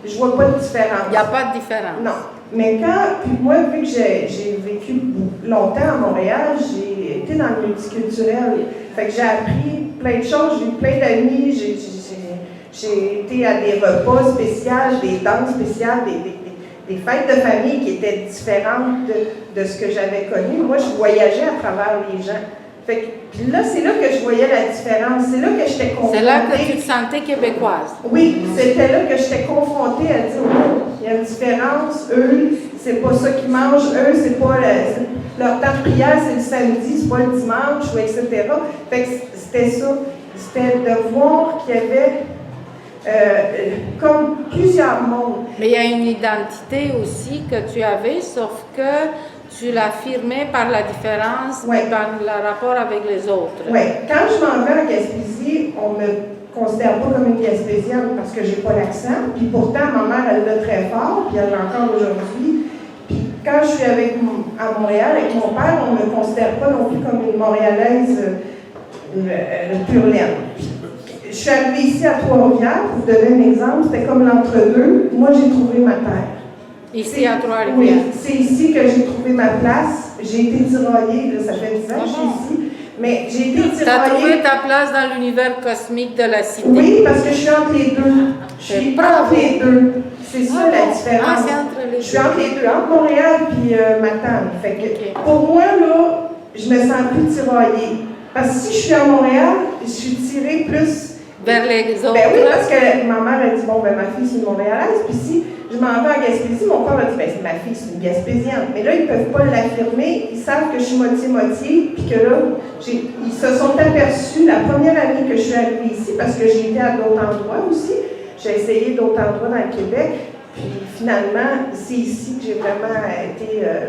je vois pas de différence. Il n'y a pas de différence? Non. Mais puis moi, vu que j'ai vécu longtemps à Montréal, j'ai été dans le multiculturel. Fait que j'ai appris plein de choses, j'ai eu plein d'amis, j'ai été à des repas spéciaux, des danses spéciales, des fêtes de famille qui étaient différentes de ce que j'avais connu. Moi, je voyageais à travers les gens. Puis là, c'est là que je voyais la différence. C'est là que j'étais confrontée. C'est là que tu te sentais québécoise? Oui, c'était là que j'étais confrontée à dire, oh, il y a une différence. Eux, c'est pas ça qu'ils mangent. Eux, c'est pas leur temps de prière, c'est le samedi, c'est pas le dimanche, etc. Fait que c'était ça. C'était de voir qu'il y avait comme plusieurs mondes. Mais il y a une identité aussi que tu avais, sauf que tu l'affirmais par la différence, par le rapport avec les autres. Oui. Quand je m'en vais en Gaspésie, on me considère pas comme une Gaspésienne parce que j'ai pas l'accent. Puis pourtant, ma mère, elle l'a très fort, puis elle l'a encore aujourd'hui. Puis quand je suis à Montréal avec mon père, on ne me considère pas non plus comme une Montréalaise pure laine. Je suis arrivée ici à Trois-Rivières, pour vous donner un exemple, c'était comme l'entre-deux. Moi, j'ai trouvé ma terre. Ici à Trois-Rivières. Oui, c'est ici que j'ai trouvé ma place. J'ai été tiraillée, là, ça fait 10 ans que je suis ici, mais j'ai été tiraillée. Tu as trouvé ta place dans l'univers cosmique de la cité. Oui, parce que je suis entre les deux. Je suis entre les deux. C'est ça la différence. Ah, c'est entre les deux. Je suis entre les deux, entre Montréal et Matane. Fait que pour moi, là, je me sens plus tiraillée. Parce que si je suis à Montréal, je suis tirée plus vers les autres. Ben oui, parce que ma mère a dit, bon, ben ma fille, c'est une Montréalaise. Puis si je m'en vais en Gaspésie, mon père a dit, ben ma fille, c'est une Gaspésienne. Mais là, ils ne peuvent pas l'affirmer. Ils savent que je suis moitié-moitié. Puis que là, ils se sont aperçus la première année que je suis arrivée ici, parce que j'ai été à d'autres endroits aussi. J'ai essayé d'autres endroits dans le Québec. Puis finalement, c'est ici que j'ai vraiment été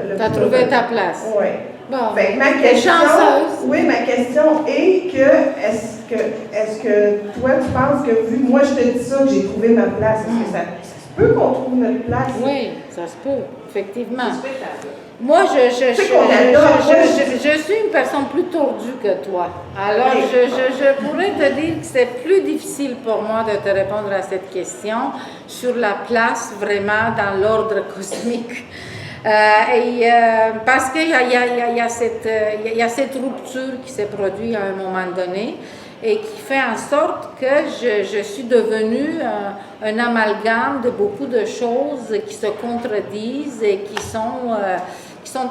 le Tu as trouvé ta place. Oui. Bon, fait que ma question, chanceuse. oui, ma question est que est-ce que toi tu penses que vu moi je te dis ça que j'ai trouvé ma place, est-ce que ça se peut qu'on trouve notre place? Oui, ça se peut, effectivement. Ça se peut, ça. Moi, je suis une personne plus tordue que toi. Alors, je pourrais te dire que c'est plus difficile pour moi de te répondre à cette question sur la place vraiment dans l'ordre cosmique. Parce qu'il y a cette rupture qui s'est produite à un moment donné et qui fait en sorte que je suis devenue un amalgame de beaucoup de choses qui se contredisent et qui sont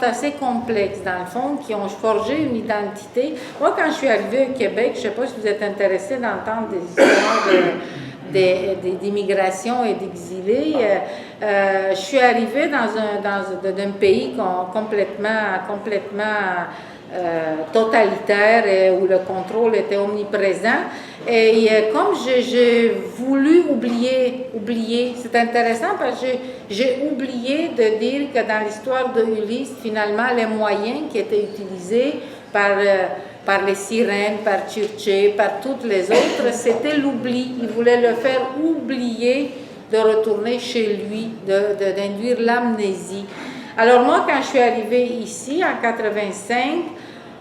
assez complexes dans le fond, qui ont forgé une identité. Moi, quand je suis arrivée au Québec, je ne sais pas si vous êtes intéressés d'entendre des histoires d'immigration et d'exilés. Je suis arrivée dans un pays complètement totalitaire et où le contrôle était omniprésent. Et comme j'ai voulu oublier, c'est intéressant parce que j'ai oublié de dire que dans l'histoire de Ulysse, finalement, les moyens qui étaient utilisés par les sirènes, par Tchirché, par toutes les autres, c'était l'oubli. Il voulait le faire oublier de retourner chez lui, d'induire l'amnésie. Alors moi, quand je suis arrivée ici, en 85,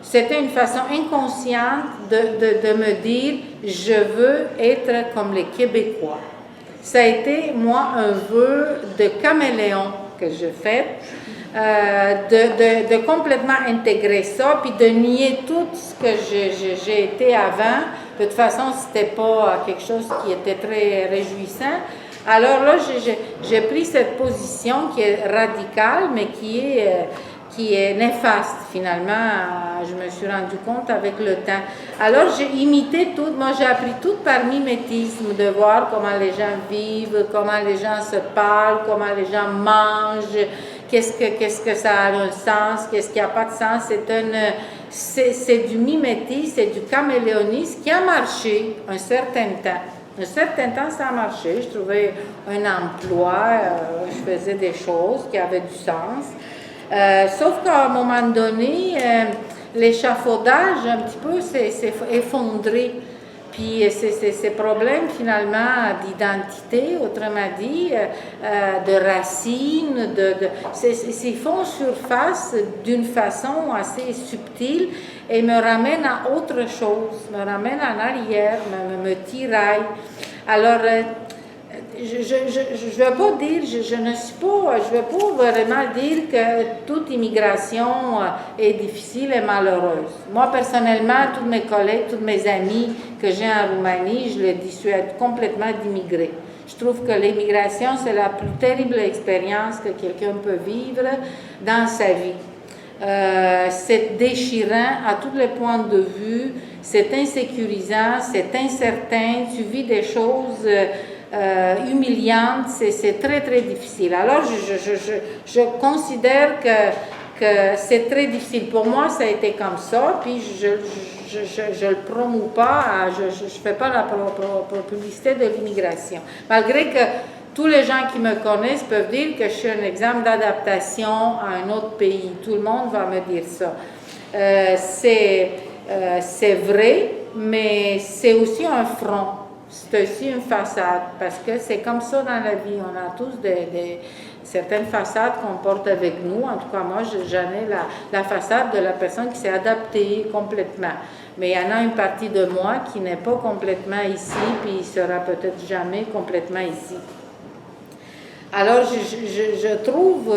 c'était une façon inconsciente de me dire « je veux être comme les Québécois ». Ça a été, moi, un vœu de caméléon que je fais. De complètement intégrer ça, puis de nier tout ce que j'ai été avant. De toute façon, c'était pas quelque chose qui était très réjouissant. Alors là, j'ai pris cette position qui est radicale, mais qui est néfaste finalement. Je me suis rendu compte avec le temps. Alors j'ai imité tout, moi j'ai appris tout par mimétisme, de voir comment les gens vivent, comment les gens se parlent, comment les gens mangent, qu'est-ce que ça a un sens, qu'est-ce qui n'a pas de sens. C'est du mimétisme, c'est du caméléonisme qui a marché un certain temps. Un certain temps, ça a marché. Je trouvais un emploi, je faisais des choses qui avaient du sens. Sauf qu'à un moment donné, l'échafaudage un petit peu s'est effondré. Puis ces problèmes finalement d'identité, autrement dit, de racines, s'ils font surface d'une façon assez subtile et me ramènent à autre chose, me ramènent en arrière, me tiraillent. Alors, je ne veux pas dire, je ne veux pas vraiment dire que toute immigration est difficile et malheureuse. Moi, personnellement, tous mes collègues, tous mes amis que j'ai en Roumanie, je les dissuade complètement d'immigrer. Je trouve que l'immigration, c'est la plus terrible expérience que quelqu'un peut vivre dans sa vie. C'est déchirant à tous les points de vue, c'est insécurisant, c'est incertain, tu vis des choses humiliantes, c'est très très difficile. Alors je considère que c'est très difficile. Pour moi, ça a été comme ça, puis je le promous pas, je fais pas la publicité de l'immigration. Malgré que tous les gens qui me connaissent peuvent dire que je suis un exemple d'adaptation à un autre pays. Tout le monde va me dire ça. C'est vrai, mais c'est aussi un front. C'est aussi une façade, parce que c'est comme ça dans la vie. On a tous certaines façades qu'on porte avec nous. En tout cas, moi, j'en ai la façade de la personne qui s'est adaptée complètement. Mais il y en a une partie de moi qui n'est pas complètement ici, puis il sera peut-être jamais complètement ici. Alors, je trouve,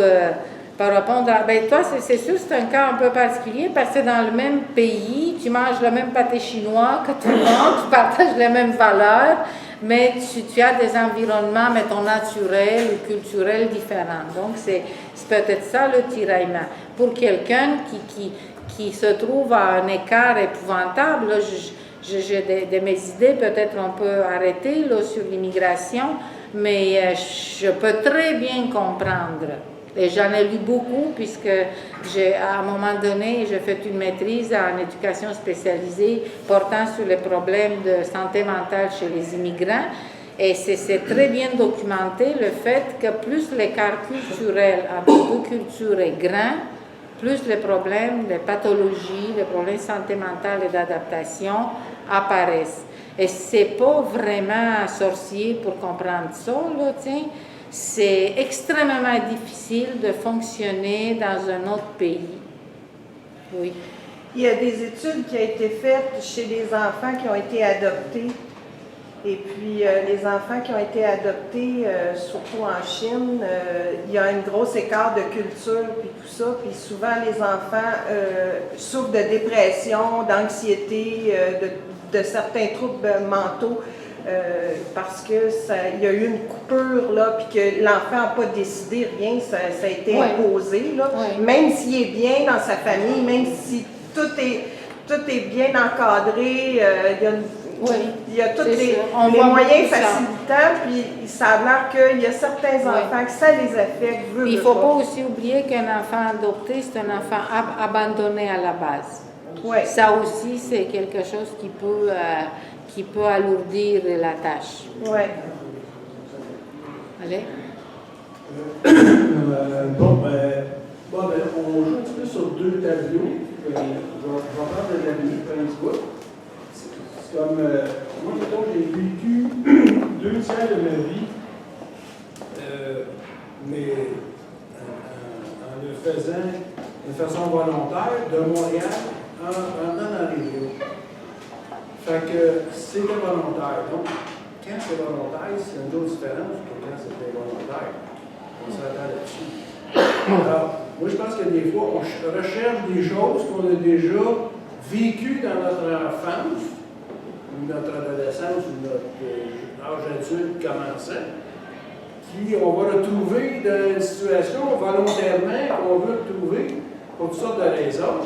par répondre à... Ben, toi, c'est sûr, c'est un cas un peu particulier parce que dans le même pays, tu manges le même pâté chinois que tout le monde, tu partages les mêmes valeurs, mais tu as des environnements, mettons, naturels ou culturels différents. Donc, c'est peut-être ça le tiraillement. Pour quelqu'un qui se trouve à un écart épouvantable, là, j'ai mes idées, peut-être on peut arrêter là, sur l'immigration, mais je peux très bien comprendre. Et j'en ai lu beaucoup puisque à un moment donné, j'ai fait une maîtrise en éducation spécialisée portant sur les problèmes de santé mentale chez les immigrants. Et c'est très bien documenté le fait que plus l'écart culturel entre deux cultures est grand, plus les problèmes, les pathologies, les problèmes de santé mentale et d'adaptation apparaissent. Et c'est pas vraiment sorcier pour comprendre ça, là, tiens. C'est extrêmement difficile de fonctionner dans un autre pays. Oui. Il y a des études qui ont été faites chez les enfants qui ont été adoptés. Et puis, les enfants qui ont été adoptés, surtout en Chine, il y a un gros écart de culture, puis tout ça. Puis souvent, les enfants souffrent de dépression, d'anxiété, de certains troubles mentaux. Parce que il y a eu une coupure, là, puis que l'enfant n'a pas décidé rien, ça a été imposé, là. Même s'il est bien dans sa famille, même si tout est bien encadré, il y a tous les moyens facilitants, puis ça a l'air qu'il y a certains enfants que ça les affecte. Il ne faut pas aussi oublier qu'un enfant adopté, c'est un enfant abandonné à la base. Ça aussi, c'est quelque chose qui peut alourdir la tâche. Oui. Allez. On joue un petit peu sur deux tableaux. Je vais prendre de la musique pour un petit bout. C'est comme, moi, j'ai vécu 2 tiers de ma vie, mais en le faisant de façon volontaire, de Montréal en dans la région. Fait que c'était volontaire. Donc, quand c'est volontaire, c'est une autre différence que quand c'est involontaire. On s'attend là-dessus. Alors, moi, je pense que des fois, on recherche des choses qu'on a déjà vécues dans notre enfance, ou notre adolescence, ou notre âge adulte commençant, qui on va retrouver dans une situation volontairement qu'on veut retrouver pour toutes sortes de raisons,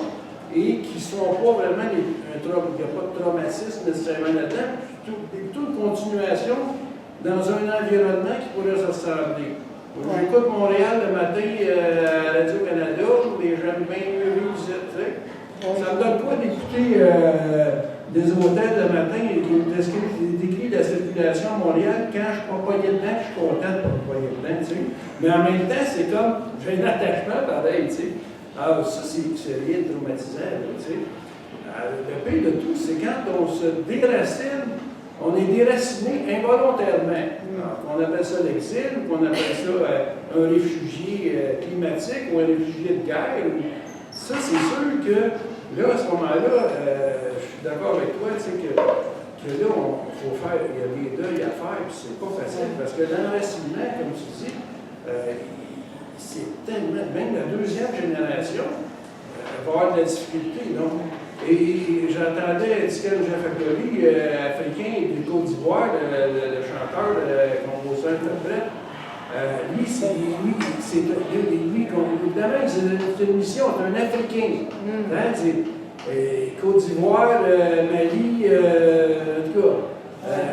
et qui ne sont pas vraiment il n'y a pas de traumatisme nécessairement là-dedans, plutôt une continuation dans un environnement qui pourrait se ressembler. J'écoute Montréal le matin à Radio-Canada, mais j'aime bien mieux vivre ici. Ça ne me donne pas d'écouter des hôtels le matin qui décrivent la circulation à Montréal quand je ne suis pas poigné dedans, je suis content de ne pas poigner dedans. Tu sais. Mais en même temps, c'est comme j'ai un attachement pareil. Tu sais. Alors, ça, c'est rien de traumatisant. Tu sais. Le pire de tout, c'est quand on se déracine. On est déraciné involontairement. On appelle ça l'exil, on appelle ça un réfugié climatique ou un réfugié de guerre. Ça, c'est sûr que, là, à ce moment-là, je suis d'accord avec toi, tu sais, que là, il faut faire, il y a des deuils à faire, puis c'est pas facile, parce que l'enracinement, comme tu dis, c'est tellement, même la deuxième génération va avoir de la difficulté, non? Et j'entendais Tiken Jafakoli, africain du Côte d'Ivoire, le chanteur, le compositeur, interprète. Lui, évidemment, c'est une mission, c'est un Africain. Côte d'Ivoire, Mali, en tout cas.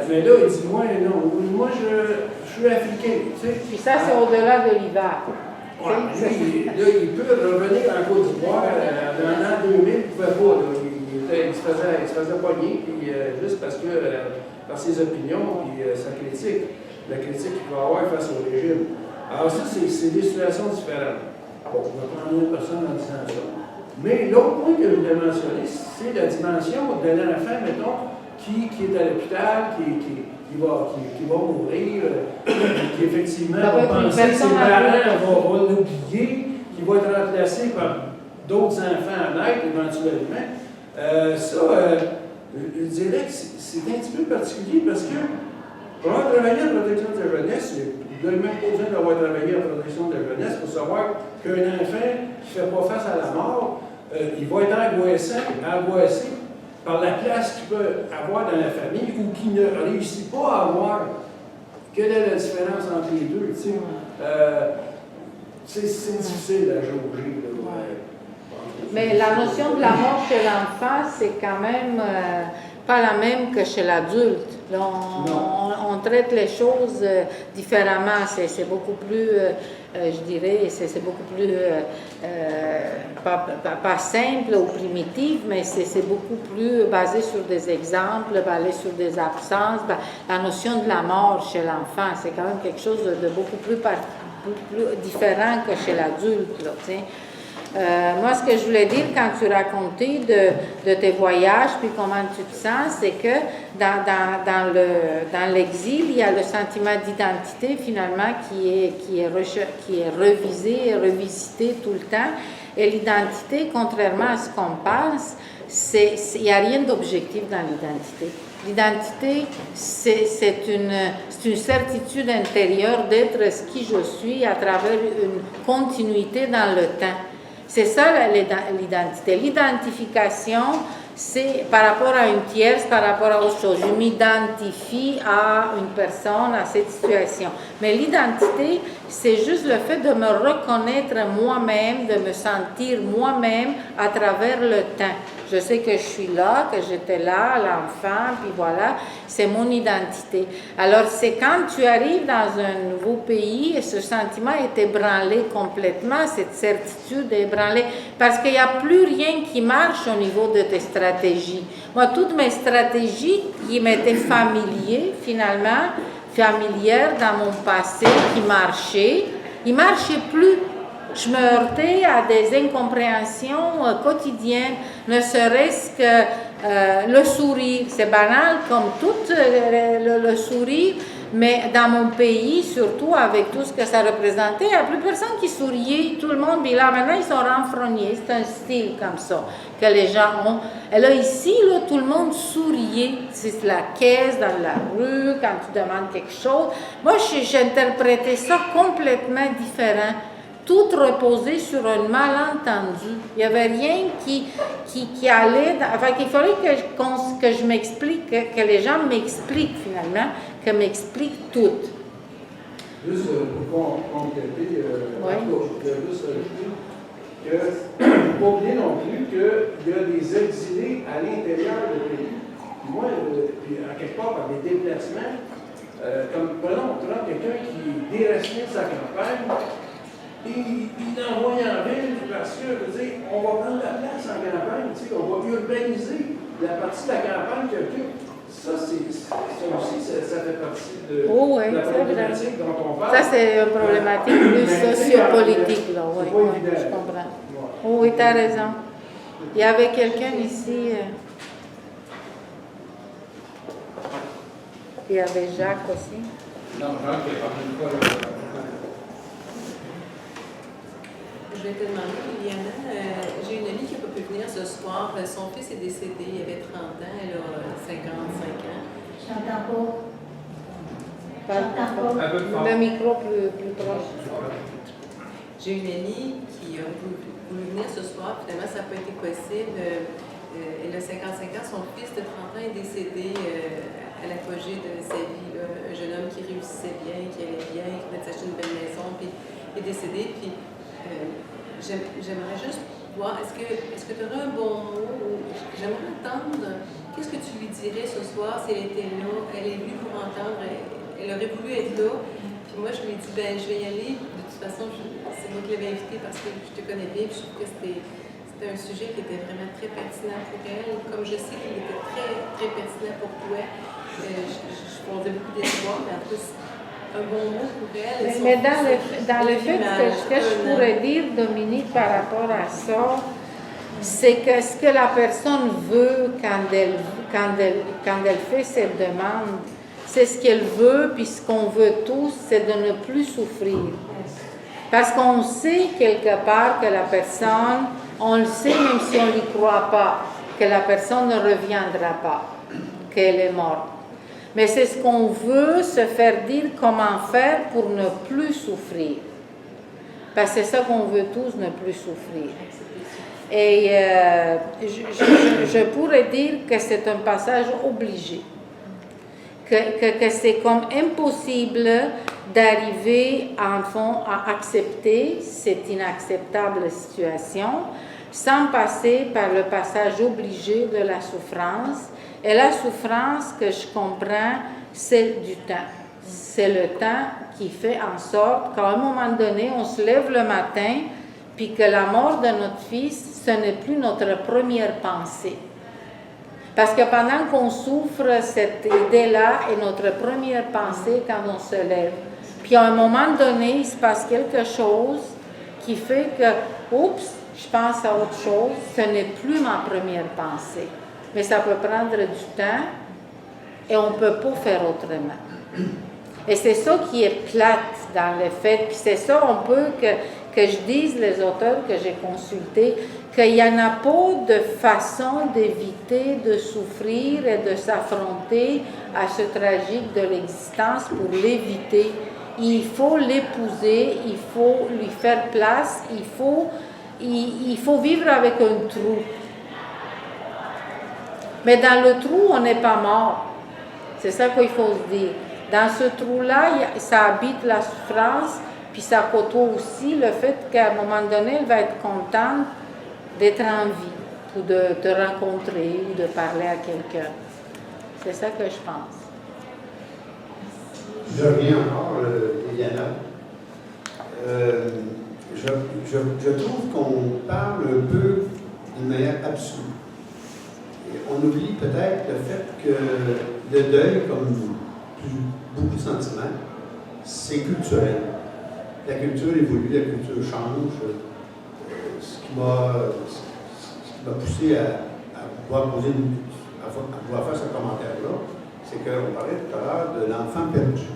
Mais là, il dit, moi, je suis africain. Tu sais. Puis ça, c'est au-delà de l'hiver. Ouais, lui, là, il peut revenir en Côte d'Ivoire dans l'an 2000, il ne pouvait pas. Là. Il se faisait pogner, puis, juste parce que, par ses opinions et sa critique, la critique qu'il va avoir face au régime. Alors ça, c'est des situations différentes. Bon, on va prendre une autre personne en disant ça. Mais l'autre point que je voulais mentionner, c'est la dimension de l'enfant, mettons, qui est à l'hôpital, qui qui va mourir, qui effectivement Ça va va être une penser que ses personne parents vont l'oublier, qui va être remplacé par d'autres enfants à naître éventuellement. Je dirais que c'est un petit peu particulier parce que pour avoir travaillé en protection de la jeunesse, vous n'avez même pas besoin d'avoir travaillé en protection de la jeunesse pour savoir qu'un enfant qui ne fait pas face à la mort, il va être angoissé par la place qu'il peut avoir dans la famille ou qui ne réussit pas à avoir. Quelle est la différence entre les deux? C'est difficile à jauger. Mais la notion de la mort chez l'enfant, c'est quand même pas la même que chez l'adulte. On traite les choses différemment. C'est beaucoup plus, je dirais, c'est beaucoup plus, pas simple ou primitif, mais c'est beaucoup plus basé sur des exemples, basé sur des absences. La notion de la mort chez l'enfant, c'est quand même quelque chose de beaucoup plus différent que chez l'adulte. Moi, ce que je voulais dire quand tu racontais de tes voyages, puis comment tu te sens, c'est que dans l'exil, il y a le sentiment d'identité finalement qui est revisé et revisité tout le temps. Et l'identité, contrairement à ce qu'on pense, il n'y a rien d'objectif dans l'identité. L'identité, c'est une certitude intérieure d'être ce qui je suis à travers une continuité dans le temps. C'est ça l'identité. L'identification, c'est par rapport à une tierce, par rapport à autre chose. Je m'identifie à une personne, à cette situation. Mais l'identité, c'est juste le fait de me reconnaître moi-même, de me sentir moi-même à travers le temps. Je sais que je suis là, que j'étais là, l'enfant, puis voilà, c'est mon identité. Alors, c'est quand tu arrives dans un nouveau pays et ce sentiment est ébranlé complètement, cette certitude est ébranlée, parce qu'il n'y a plus rien qui marche au niveau de tes stratégies. Moi, toutes mes stratégies qui m'étaient familières dans mon passé, qui marchaient, ils ne marchaient plus. Je me heurtais à des incompréhensions quotidiennes, ne serait-ce que le sourire. C'est banal comme tout le sourire, mais dans mon pays, surtout avec tout ce que ça représentait, il n'y a plus personne qui souriait. Tout le monde, là, maintenant, ils sont renfrognés. C'est un style comme ça que les gens ont. Et là, ici, là, tout le monde souriait. C'est la caisse dans la rue, quand tu demandes quelque chose. Moi, j'interprétais ça complètement différent. Tout reposait sur un malentendu. Il n'y avait rien qui allait... Enfin, il fallait que je m'explique, que les gens m'expliquent finalement, que m'expliquent tout. Juste pour compléter, je voulais juste ajouter que, il ne faut pas oublier non plus qu'il y a des exilés à l'intérieur du pays. Moi, puis à quelque part, par des déplacements, comme, prenons quelqu'un qui déracinait sa campagne, il l'envoie en ville parce que, je veux dire, on va prendre la place en campagne, tu sais, on va urbaniser la partie de la campagne qu'il occupe. Ça aussi, ça fait partie de la problématique dont on parle. Ça, c'est une problématique plus sociopolitique, là, oui, je comprends. Ouais. Oui, tu as raison. Il y avait quelqu'un ici. Il y avait Jacques aussi. Non, Jacques n'est pas une fois. Je vais te demander, Liliana, j'ai une amie qui n'a pas pu venir ce soir. Son fils est décédé, il avait 30 ans, elle a 55 ans. Je t'entends pas. Le micro plus proche. J'ai une amie qui a voulu venir ce soir, finalement ça n'a pas été possible. Elle a 55 ans, son fils de 30 ans est décédé à l'apogée de sa vie. Là. Un jeune homme qui réussissait bien, qui allait bien, qui venait de s'acheter une belle maison, puis est décédé. Puis, j'aimerais juste voir, est-ce que tu aurais un bon mot? J'aimerais entendre, qu'est-ce que tu lui dirais ce soir si elle était là? Elle est venue pour entendre, elle aurait voulu être là. Puis moi, je lui ai dit, je vais y aller. De toute façon, c'est moi qui l'avais invitée parce que je te connais bien. Puis je trouve que c'était un sujet qui était vraiment très pertinent pour elle. Comme je sais qu'il était très, très pertinent pour toi, je posais beaucoup d'espoir, mais en plus, un bon mot pour elle. Mais dans le fait que je pourrais dire, Dominique, par rapport à ça, c'est que ce que la personne veut quand elle fait cette demande, c'est ce qu'elle veut, puis ce qu'on veut tous, c'est de ne plus souffrir. Parce qu'on sait quelque part que la personne, on le sait même si on n'y croit pas, que la personne ne reviendra pas, qu'elle est morte. Mais c'est ce qu'on veut se faire dire comment faire pour ne plus souffrir. Parce que c'est ça qu'on veut tous, ne plus souffrir. Et je pourrais dire que c'est un passage obligé. Que c'est comme impossible d'arriver, en fond, à accepter cette inacceptable situation sans passer par le passage obligé de la souffrance. Et la souffrance, que je comprends, c'est du temps. C'est le temps qui fait en sorte qu'à un moment donné, on se lève le matin, puis que la mort de notre fils, ce n'est plus notre première pensée. Parce que pendant qu'on souffre, cette idée-là est notre première pensée quand on se lève. Puis à un moment donné, il se passe quelque chose qui fait que, oups, je pense à autre chose, ce n'est plus ma première pensée. Mais ça peut prendre du temps et on ne peut pas faire autrement. Et c'est ça qui est plate dans le fait, puis c'est ça un peu que je dise les auteurs que j'ai consultés, qu'il n'y en a pas de façon d'éviter de souffrir et de s'affronter à ce tragique de l'existence pour l'éviter. Il faut l'épouser, il faut lui faire place, il faut vivre avec un trou. Mais dans le trou, on n'est pas mort. C'est ça qu'il faut se dire. Dans ce trou-là, ça habite la souffrance, puis ça côtoie aussi le fait qu'à un moment donné, elle va être contente d'être en vie, ou de te rencontrer, ou de parler à quelqu'un. C'est ça que je pense. Je reviens encore, Eliana. Je trouve qu'on parle un peu d'une manière absolue. Et on oublie peut-être le fait que le deuil, comme beaucoup de sentiments, c'est culturel. La culture évolue, la culture change. Ce qui m'a poussé à pouvoir faire ce commentaire-là, c'est qu'on parlait tout à l'heure de l'enfant perdu,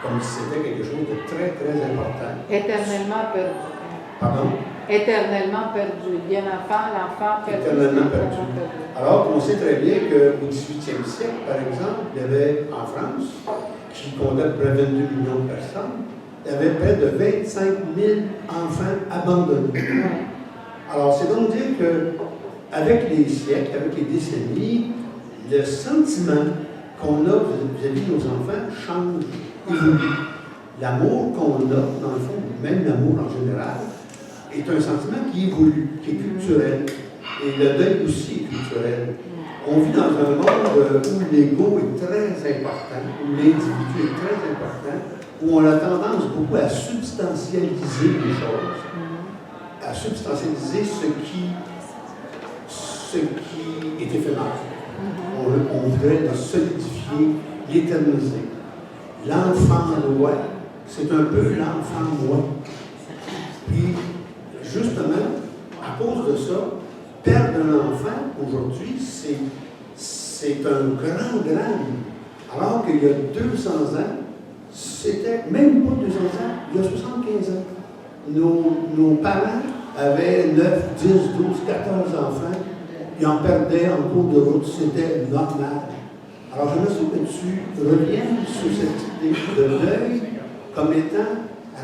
comme si c'était quelque chose de très, très important. Éternellement perdu. Pardon? Éternellement perdu. Bien l'enfant perdu. Éternellement perdu. Alors qu'on sait très bien qu'au XVIIIe siècle, par exemple, il y avait en France, qui comptait à peu près 22 millions de personnes, il y avait près de 25 000 enfants abandonnés. Alors, c'est donc dire qu'avec les siècles, avec les décennies, le sentiment qu'on a vis-à-vis de nos enfants change, évolue. L'amour qu'on a, dans le fond, même l'amour en général, est un sentiment qui évolue, qui est culturel. Et le deuil aussi est culturel. On vit dans un monde où l'ego est très important, où l'individu est très important, où on a tendance beaucoup à substantialiser les choses, à substantialiser ce qui est éphémère. On voudrait le solidifier, l'éterniser. L'enfant loi, c'est un peu l'enfant moi. Puis, justement, à cause de ça, perdre un enfant, aujourd'hui, c'est un grand drame. Alors qu'il y a 200 ans, c'était même pas 200 ans, il y a 75 ans. Nos parents avaient 9, 10, 12, 14 enfants. Ils en perdaient en cours de route, c'était normal. Alors je me souhaite que tu reviennes sur cette idée de deuil comme étant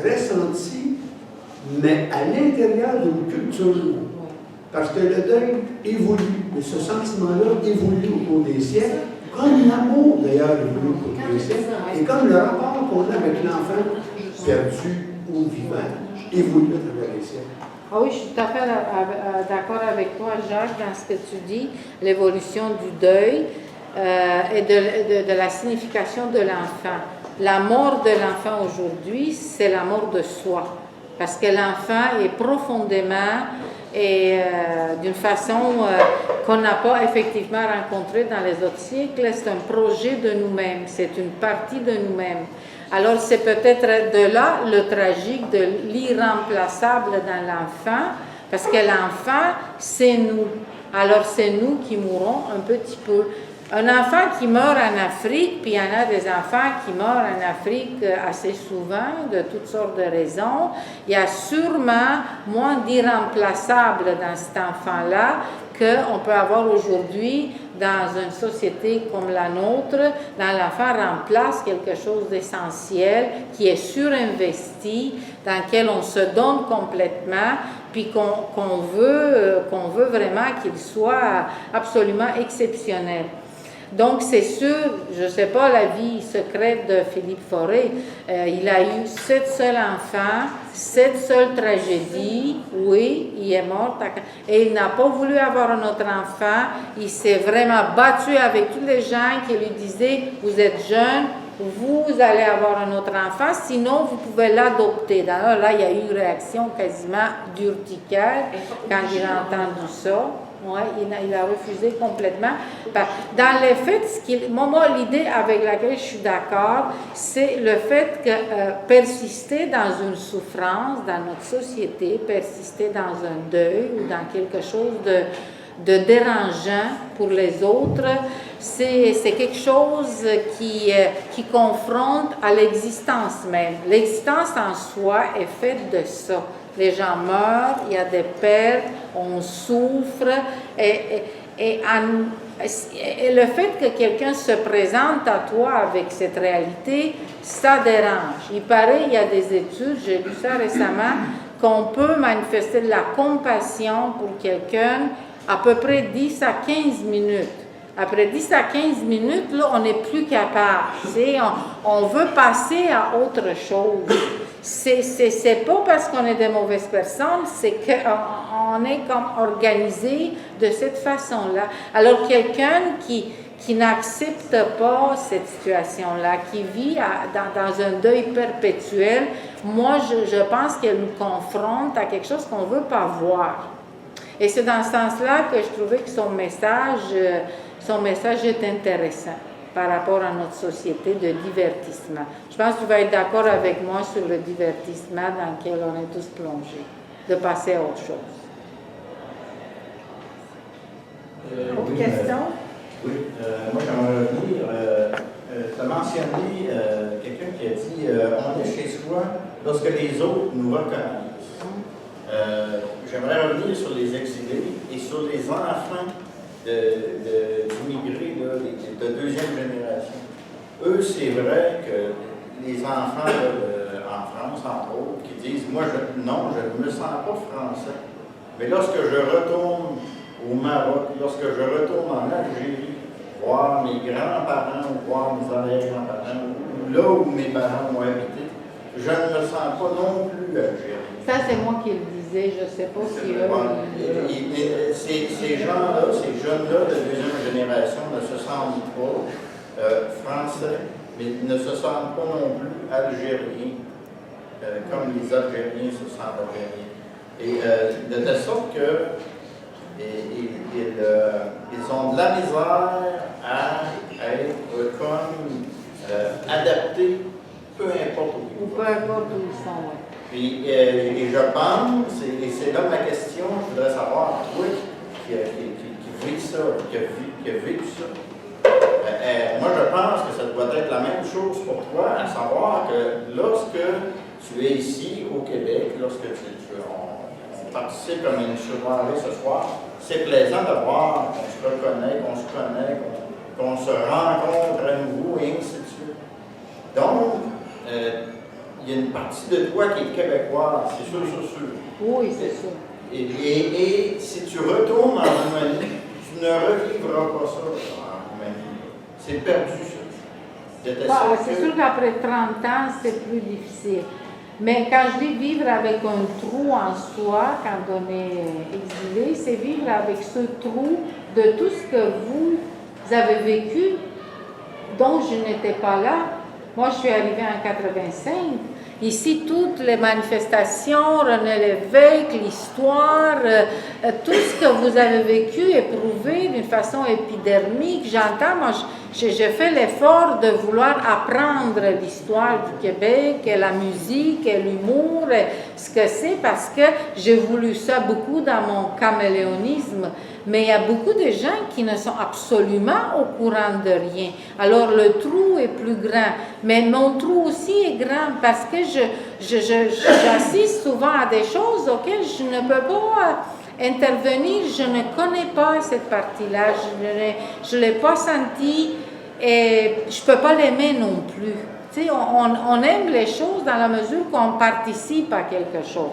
ressenti, mais à l'intérieur d'une culture. Parce que le deuil évolue, et ce sentiment-là évolue au cours des siècles, comme l'amour d'ailleurs évolue au cours des siècles, et comme le rapport qu'on a avec l'enfant perdu ou vivant évolue à travers les siècles. Ah oui, je suis tout à fait d'accord avec toi, Jacques, dans ce que tu dis, l'évolution du deuil et de la signification de l'enfant. La mort de l'enfant aujourd'hui, c'est la mort de soi, parce que l'enfant est profondément et d'une façon qu'on n'a pas effectivement rencontrée dans les autres siècles, c'est un projet de nous-mêmes, c'est une partie de nous-mêmes. Alors c'est peut-être de là le tragique de l'irremplaçable dans l'enfant, parce que l'enfant, c'est nous. Alors c'est nous qui mourrons un petit peu. Un enfant qui meurt en Afrique, puis il y en a des enfants qui meurent en Afrique assez souvent, de toutes sortes de raisons, il y a sûrement moins d'irremplaçables dans cet enfant-là qu'on peut avoir aujourd'hui dans une société comme la nôtre, dans l'enfant remplace quelque chose d'essentiel, qui est surinvesti, dans lequel on se donne complètement, puis qu'on veut vraiment qu'il soit absolument exceptionnel. Donc, c'est sûr, je ne sais pas la vie secrète de Philippe Forêt, il a eu 7 seuls enfants, 7 seules tragédies, oui, il est mort, et il n'a pas voulu avoir un autre enfant, il s'est vraiment battu avec tous les gens qui lui disaient, vous êtes jeune, vous allez avoir un autre enfant, sinon vous pouvez l'adopter. D'ailleurs, là, il y a eu une réaction quasiment d'urticaire quand il a entendu ça. Ouais, il a refusé complètement. Dans les faits, moi, l'idée avec laquelle je suis d'accord, c'est le fait que persister dans une souffrance, dans notre société, persister dans un deuil ou dans quelque chose de dérangeant pour les autres, c'est quelque chose qui confronte à l'existence même. L'existence en soi est faite de ça. Les gens meurent, il y a des pertes, on souffre, et le fait que quelqu'un se présente à toi avec cette réalité, ça dérange. Il paraît, il y a des études, j'ai lu ça récemment, qu'on peut manifester de la compassion pour quelqu'un à peu près 10 à 15 minutes. Après 10 à 15 minutes, là, on n'est plus capable. On veut passer à autre chose. C'est pas parce qu'on est des mauvaises personnes, c'est qu'on est comme organisé de cette façon-là. Alors, quelqu'un qui n'accepte pas cette situation-là, qui vit dans un deuil perpétuel, moi, je pense qu'elle nous confronte à quelque chose qu'on ne veut pas voir. Et c'est dans ce sens-là que je trouvais que son message est intéressant par rapport à notre société de divertissement. Je pense que tu vas être d'accord avec moi sur le divertissement dans lequel on est tous plongés, de passer à autre chose. Autre question? Oui, moi j'aimerais revenir. Tu as mentionné quelqu'un qui a dit on est chez soi lorsque les autres nous reconnaissent. J'aimerais revenir sur les exilés et sur les enfants d'immigrés de deuxième génération. Eux, c'est vrai que les enfants en France, entre autres, qui disent moi, je ne me sens pas français. Mais lorsque je retourne au Maroc, lorsque je retourne en Algérie, voir mes grands-parents ou voir mes arrière-grands-parents, ou là où mes parents ont habité, je ne me sens pas non plus algérien. Ça, c'est moi qui le disais, je ne sais pas si ces gens-là, ces jeunes-là de deuxième génération ne se sentent pas français, mais ne se sentent pas non plus algériens, comme les Algériens se sentent algériens. Et de telle sorte que ils ont de la misère à être comme adaptés, peu importe où ils sont. Peu importe où ils sont, oui. Puis, et je pense, et c'est là ma question, je voudrais savoir, toi qui vis ça, qui a vécu ça, moi je pense que ça doit être la même chose pour toi, à savoir que lorsque tu es ici au Québec, lorsque on participe comme une soirée ce soir, c'est plaisant de voir qu'on se reconnaît, qu'on se connaît, qu'on se rencontre à nouveau, et ainsi de suite. Donc, il y a une partie de toi qui est québécoise, c'est sûr, c'est sûr. Oui, c'est sûr. Et si tu retournes en Roumanie, tu ne revivras pas ça en Roumanie. C'est perdu, ça. C'est sûr qu'après 30 ans, c'est plus difficile. Mais quand je dis vivre avec un trou en soi, quand on est exilé, c'est vivre avec ce trou de tout ce que vous avez vécu, dont je n'étais pas là. Moi, je suis arrivée en 85. Ici, toutes les manifestations, René Lévesque, l'histoire, tout ce que vous avez vécu, éprouvé d'une façon épidermique, j'entends, moi, j'ai fait l'effort de vouloir apprendre l'histoire du Québec, et la musique, et l'humour, et ce que c'est, parce que j'ai voulu ça beaucoup dans mon caméléonisme. Mais il y a beaucoup de gens qui ne sont absolument au courant de rien. Alors le trou est plus grand, mais mon trou aussi est grand parce que j'assiste souvent à des choses auxquelles je ne peux pas intervenir. Je ne connais pas cette partie-là, je ne l'ai pas sentie et je ne peux pas l'aimer non plus. Tu sais, on aime les choses dans la mesure qu'on participe à quelque chose.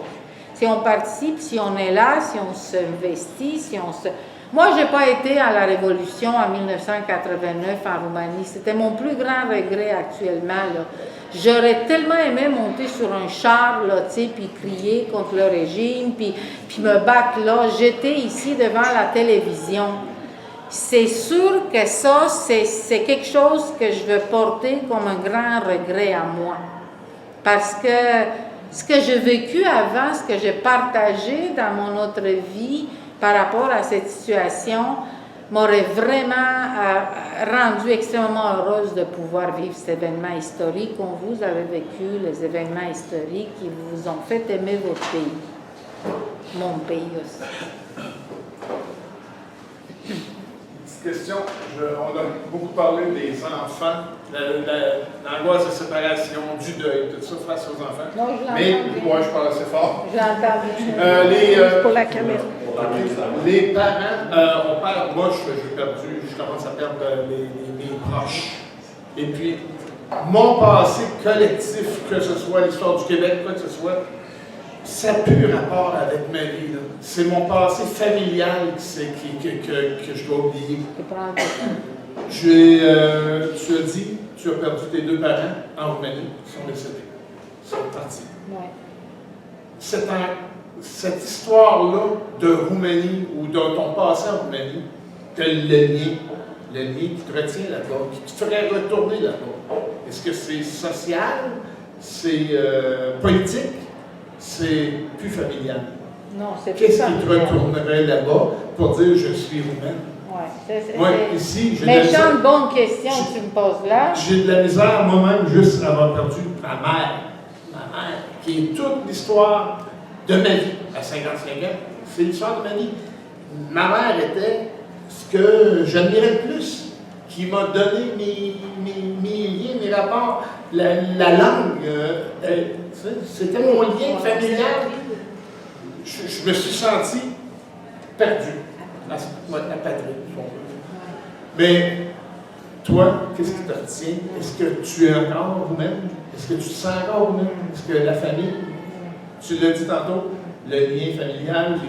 Si on participe, si on est là, si on s'investit, si on se... Moi, je n'ai pas été à la Révolution en 1989 en Roumanie. C'était mon plus grand regret actuellement, là. J'aurais tellement aimé monter sur un char, là, tu sais, puis crier contre le régime, puis me battre là. J'étais ici devant la télévision. C'est sûr que ça, c'est quelque chose que je veux porter comme un grand regret à moi. Parce que ce que j'ai vécu avant, ce que j'ai partagé dans mon autre vie par rapport à cette situation, m'aurait vraiment rendue extrêmement heureuse de pouvoir vivre cet événement historique comme vous avez vécu, les événements historiques qui vous ont fait aimer votre pays, mon pays aussi. Question. On a beaucoup parlé des enfants, l'angoisse de séparation, du deuil, tout ça face aux enfants. Non, mais moi, je parle assez fort. J'entends bien. Pour la caméra. Les parents, moi, je commence à perdre mes proches. Et puis, mon passé collectif, que ce soit l'histoire du Québec, quoi que ce soit, ça n'a plus rapport avec ma vie. C'est mon passé familial que je dois oublier. Tu as dit, tu as perdu tes 2 parents en Roumanie, qui sont décédés. Ils sont partis. Ouais. Cette histoire-là de Roumanie ou de ton passé en Roumanie, que le lien qui te retient là-bas, qui te ferait retourner là-bas. Est-ce que c'est social? C'est politique? C'est plus familial. Non, c'est plus familial. Qu'est-ce qui te retournerait là-bas pour dire je suis roumaine? Ouais, ici, méchante bonne question que tu me poses là. J'ai de la misère moi-même juste à avoir perdu ma mère. Ma mère, qui est toute l'histoire de ma vie à 55 ans. C'est l'histoire de ma vie. Ma mère était ce que j'admirais le plus, qui m'a donné mes liens, mes rapports, la langue. C'était mon lien familial. Je me suis senti perdu, la patrie. Mais toi, qu'est-ce qui te retient? Est-ce que tu es encore roumaine? Est-ce que tu te sens encore roumaine? Est-ce que la famille, tu l'as dit tantôt, le lien familial,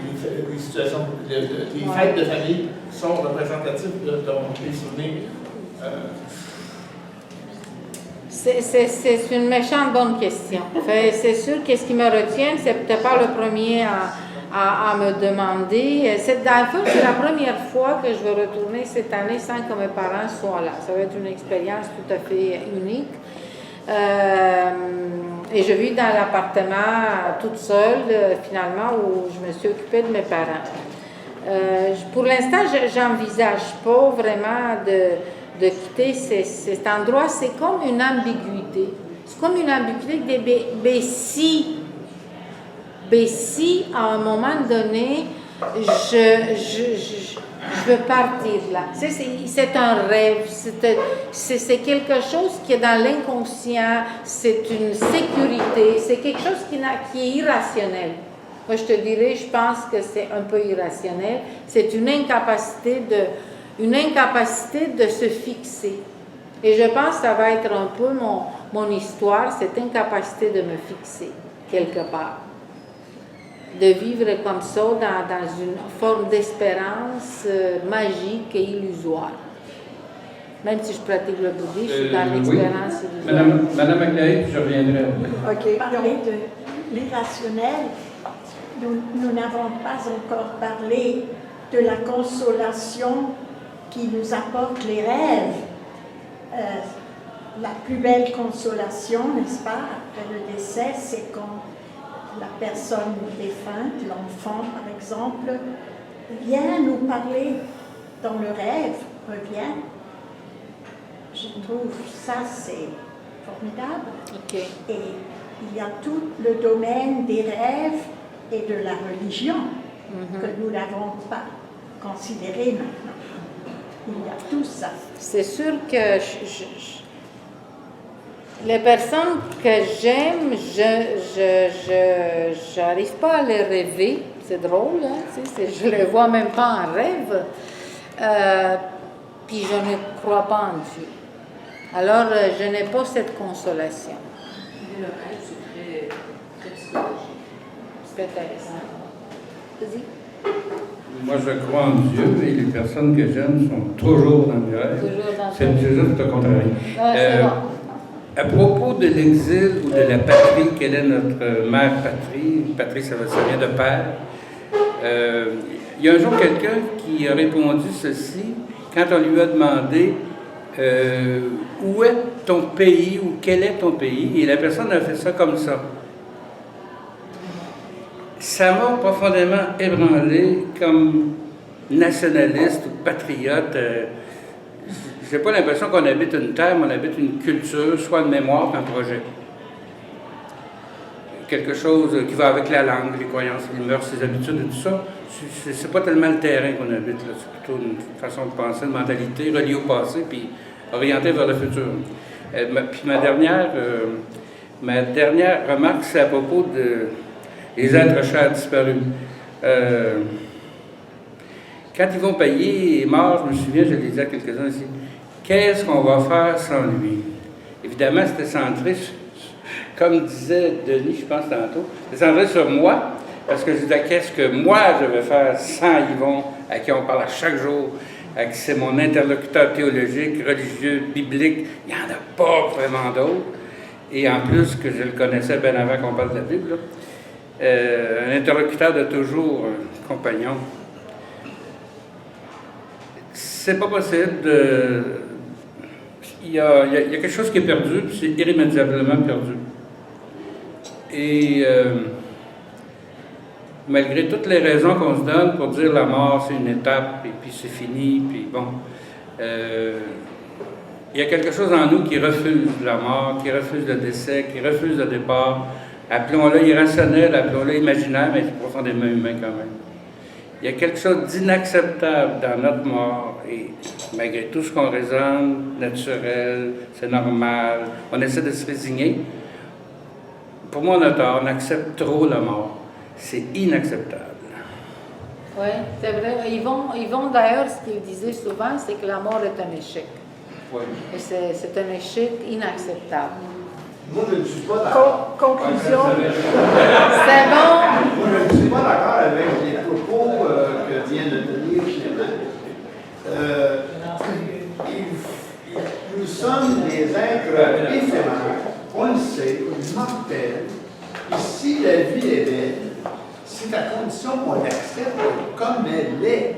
les situations, les fêtes de famille sont représentatifs de tes souvenirs? C'est une méchante bonne question. C'est sûr que ce qui me retient, c'est peut-être pas le premier à me demander. Dans le fond, c'est la première fois que je vais retourner cette année sans que mes parents soient là. Ça va être une expérience tout à fait unique. Et je vis dans l'appartement toute seule, finalement, où je me suis occupée de mes parents. Pour l'instant, j'envisage pas vraiment de quitter cet endroit. C'est comme une ambiguïté. C'est comme une ambiguïté de si à un moment donné, je veux partir là. C'est un rêve, c'est quelque chose qui est dans l'inconscient, c'est une sécurité, c'est quelque chose qui est irrationnel. Moi, je te dirais, je pense que c'est un peu irrationnel. C'est une incapacité de se fixer. Et je pense que ça va être un peu mon histoire, cette incapacité de me fixer quelque part. De vivre comme ça dans une forme d'espérance magique et illusoire. Même si je pratique le bouddhisme, je suis dans l'expérience illusoire. Madame McLeod, je reviendrai. OK. Parler de l'irrationnel, nous n'avons pas encore parlé de la consolation qui nous apporte les rêves. La plus belle consolation, n'est-ce pas, après le décès, c'est quand la personne défunte, l'enfant par exemple, vient nous parler dans le rêve, revient. Je trouve ça c'est formidable. Okay. Et il y a tout le domaine des rêves et de la religion que nous n'avons pas considérer maintenant. Il y a tout ça. C'est sûr que les personnes que j'aime, je n'arrive pas à les rêver. C'est drôle, hein? Je ne les vois même pas en rêve. Puis je ne crois pas en Dieu. Alors, je n'ai pas cette consolation. Le rêve, c'est très psychologique. Peut-être. Vas-y. Moi, je crois en Dieu et les personnes que j'aime sont toujours dans mes rêves. C'est juste le contraire. C'est bon. À propos de l'exil ou de la patrie, quelle est notre mère patrie? Patrie, ça vient de père. Il y a un jour quelqu'un qui a répondu ceci quand on lui a demandé où est ton pays ou quel est ton pays, et la personne a fait ça comme ça. Ça m'a profondément ébranlé comme nationaliste ou patriote. Je n'ai pas l'impression qu'on habite une terre, mais on habite une culture, soit une mémoire, un projet. Quelque chose qui va avec la langue, les croyances, les mœurs, les habitudes et tout ça. C'est pas tellement le terrain qu'on habite, là. C'est plutôt une façon de penser, une mentalité reliée au passé, puis orientée vers le futur. Puis ma dernière remarque, c'est à propos des êtres chers disparus. Quand Yvon Payet est mort, je me souviens, je l'ai dit à quelques-uns ici, qu'est-ce qu'on va faire sans lui? Évidemment, c'était centré, comme disait Denis, je pense tantôt, c'était centré sur moi, parce que je disais, qu'est-ce que moi je vais faire sans Yvon, à qui on parle à chaque jour, à qui c'est mon interlocuteur théologique, religieux, biblique, il n'y en a pas vraiment d'autres. Et en plus, que je le connaissais bien avant qu'on parle de la Bible, là. Un interlocuteur de toujours, un compagnon. C'est pas possible de... Il y a quelque chose qui est perdu, puis c'est irrémédiablement perdu. Et malgré toutes les raisons qu'on se donne pour dire la mort, c'est une étape, et puis c'est fini, puis bon... il y a quelque chose en nous qui refuse la mort, qui refuse le décès, qui refuse le départ. Appelons-le irrationnel, appelons-le imaginaire, mais c'est profondément humain quand même. Il y a quelque chose d'inacceptable dans notre mort, et malgré tout ce qu'on raisonne, naturel, c'est normal, on essaie de se résigner. Pour moi, on a tort, on accepte trop la mort. C'est inacceptable. Oui, c'est vrai. Yvon d'ailleurs, ce qu'il disait souvent, c'est que la mort est un échec. Oui. Et c'est un échec inacceptable. Moi, je ne suis pas d'accord. Conclusion. C'est bon. Moi, je ne suis pas d'accord avec les propos que vient de tenir Clément. Nous sommes des êtres éphémères, on le sait, mortels. Et si la vie est belle, c'est à condition qu'on l'accepte comme elle est.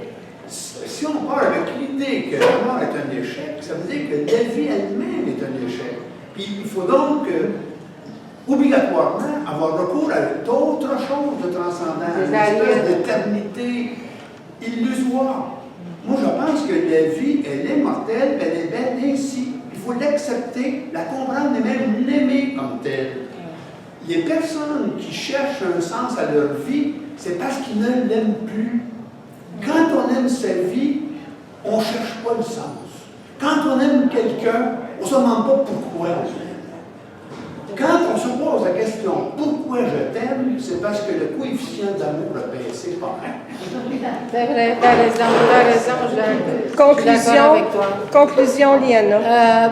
Si on part avec l'idée que la mort est un échec, ça veut dire que la vie elle-même est un échec. Puis il faut donc obligatoirement avoir recours à d'autres choses de transcendance, une espèce d'éternité illusoire. Moi, je pense que la vie, elle est mortelle, elle est belle ainsi. Il faut l'accepter, la comprendre et même l'aimer comme telle. Les personnes qui cherchent un sens à leur vie, c'est parce qu'ils ne l'aiment plus. Quand on aime sa vie, on ne cherche pas le sens. Quand on aime quelqu'un, on ne se demande pas pourquoi on l'aime. Quand on se pose la question « Pourquoi je t'aime ?», c'est parce que le coefficient d'amour a baissé pas mal. C'est vrai, t'as raison, je suis d'accord avec toi. Conclusion, Liana.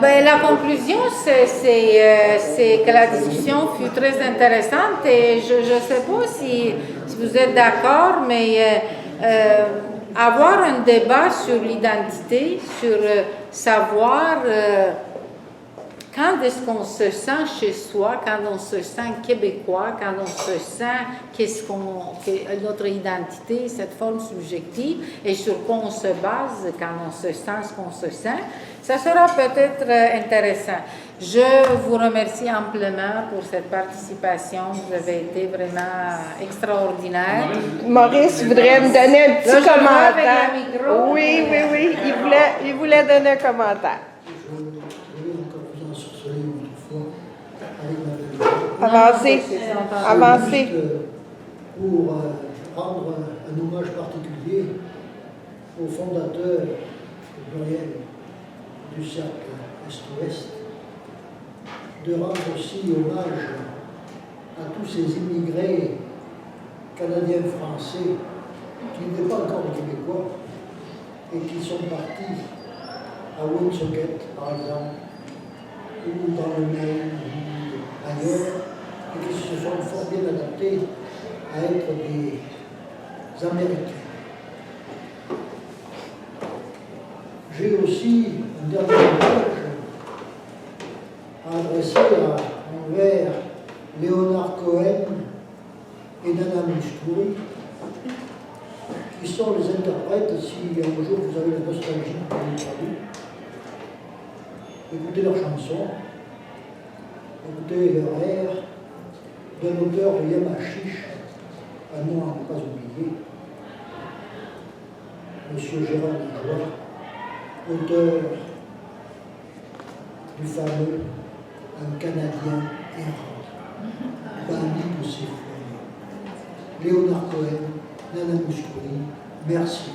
La conclusion, c'est que la discussion fut très intéressante et je ne sais pas si vous êtes d'accord, mais avoir un débat sur l'identité, sur savoir quand est-ce qu'on se sent chez soi, quand on se sent québécois, quand on se sent notre identité, cette forme subjective, et sur quoi on se base quand on se sent ce qu'on se sent, ça sera peut-être intéressant. Je vous remercie amplement pour cette participation. Vous avez été vraiment extraordinaire. Maurice voudrait me donner un petit commentaire. Avec le micro. Oui. Il voulait donner un commentaire. Avancez. Pour rendre un hommage particulier aux fondateurs pluriels du cercle Est-Ouest, de rendre aussi hommage à tous ces immigrés canadiens-français qui n'étaient pas encore québécois et qui sont partis à Woonsocket, par exemple, ou dans le Maine, ou ailleurs, et qui se sont fort bien adaptés à être des Américains. J'ai aussi un dernier hommage à adresser envers Léonard Cohen et Nana Mouskouri, qui sont les interprètes, si un jour vous avez la nostalgie pour les traduire, écoutez leurs chansons, écoutez leurs airs d'un auteur Yamachiche, un nom à ne pas oublier, M. Gérard Lajoie, auteur du fameux Un Canadien errant, banni de ses foyers. Léonard Cohen, Nana Mouskouri, merci.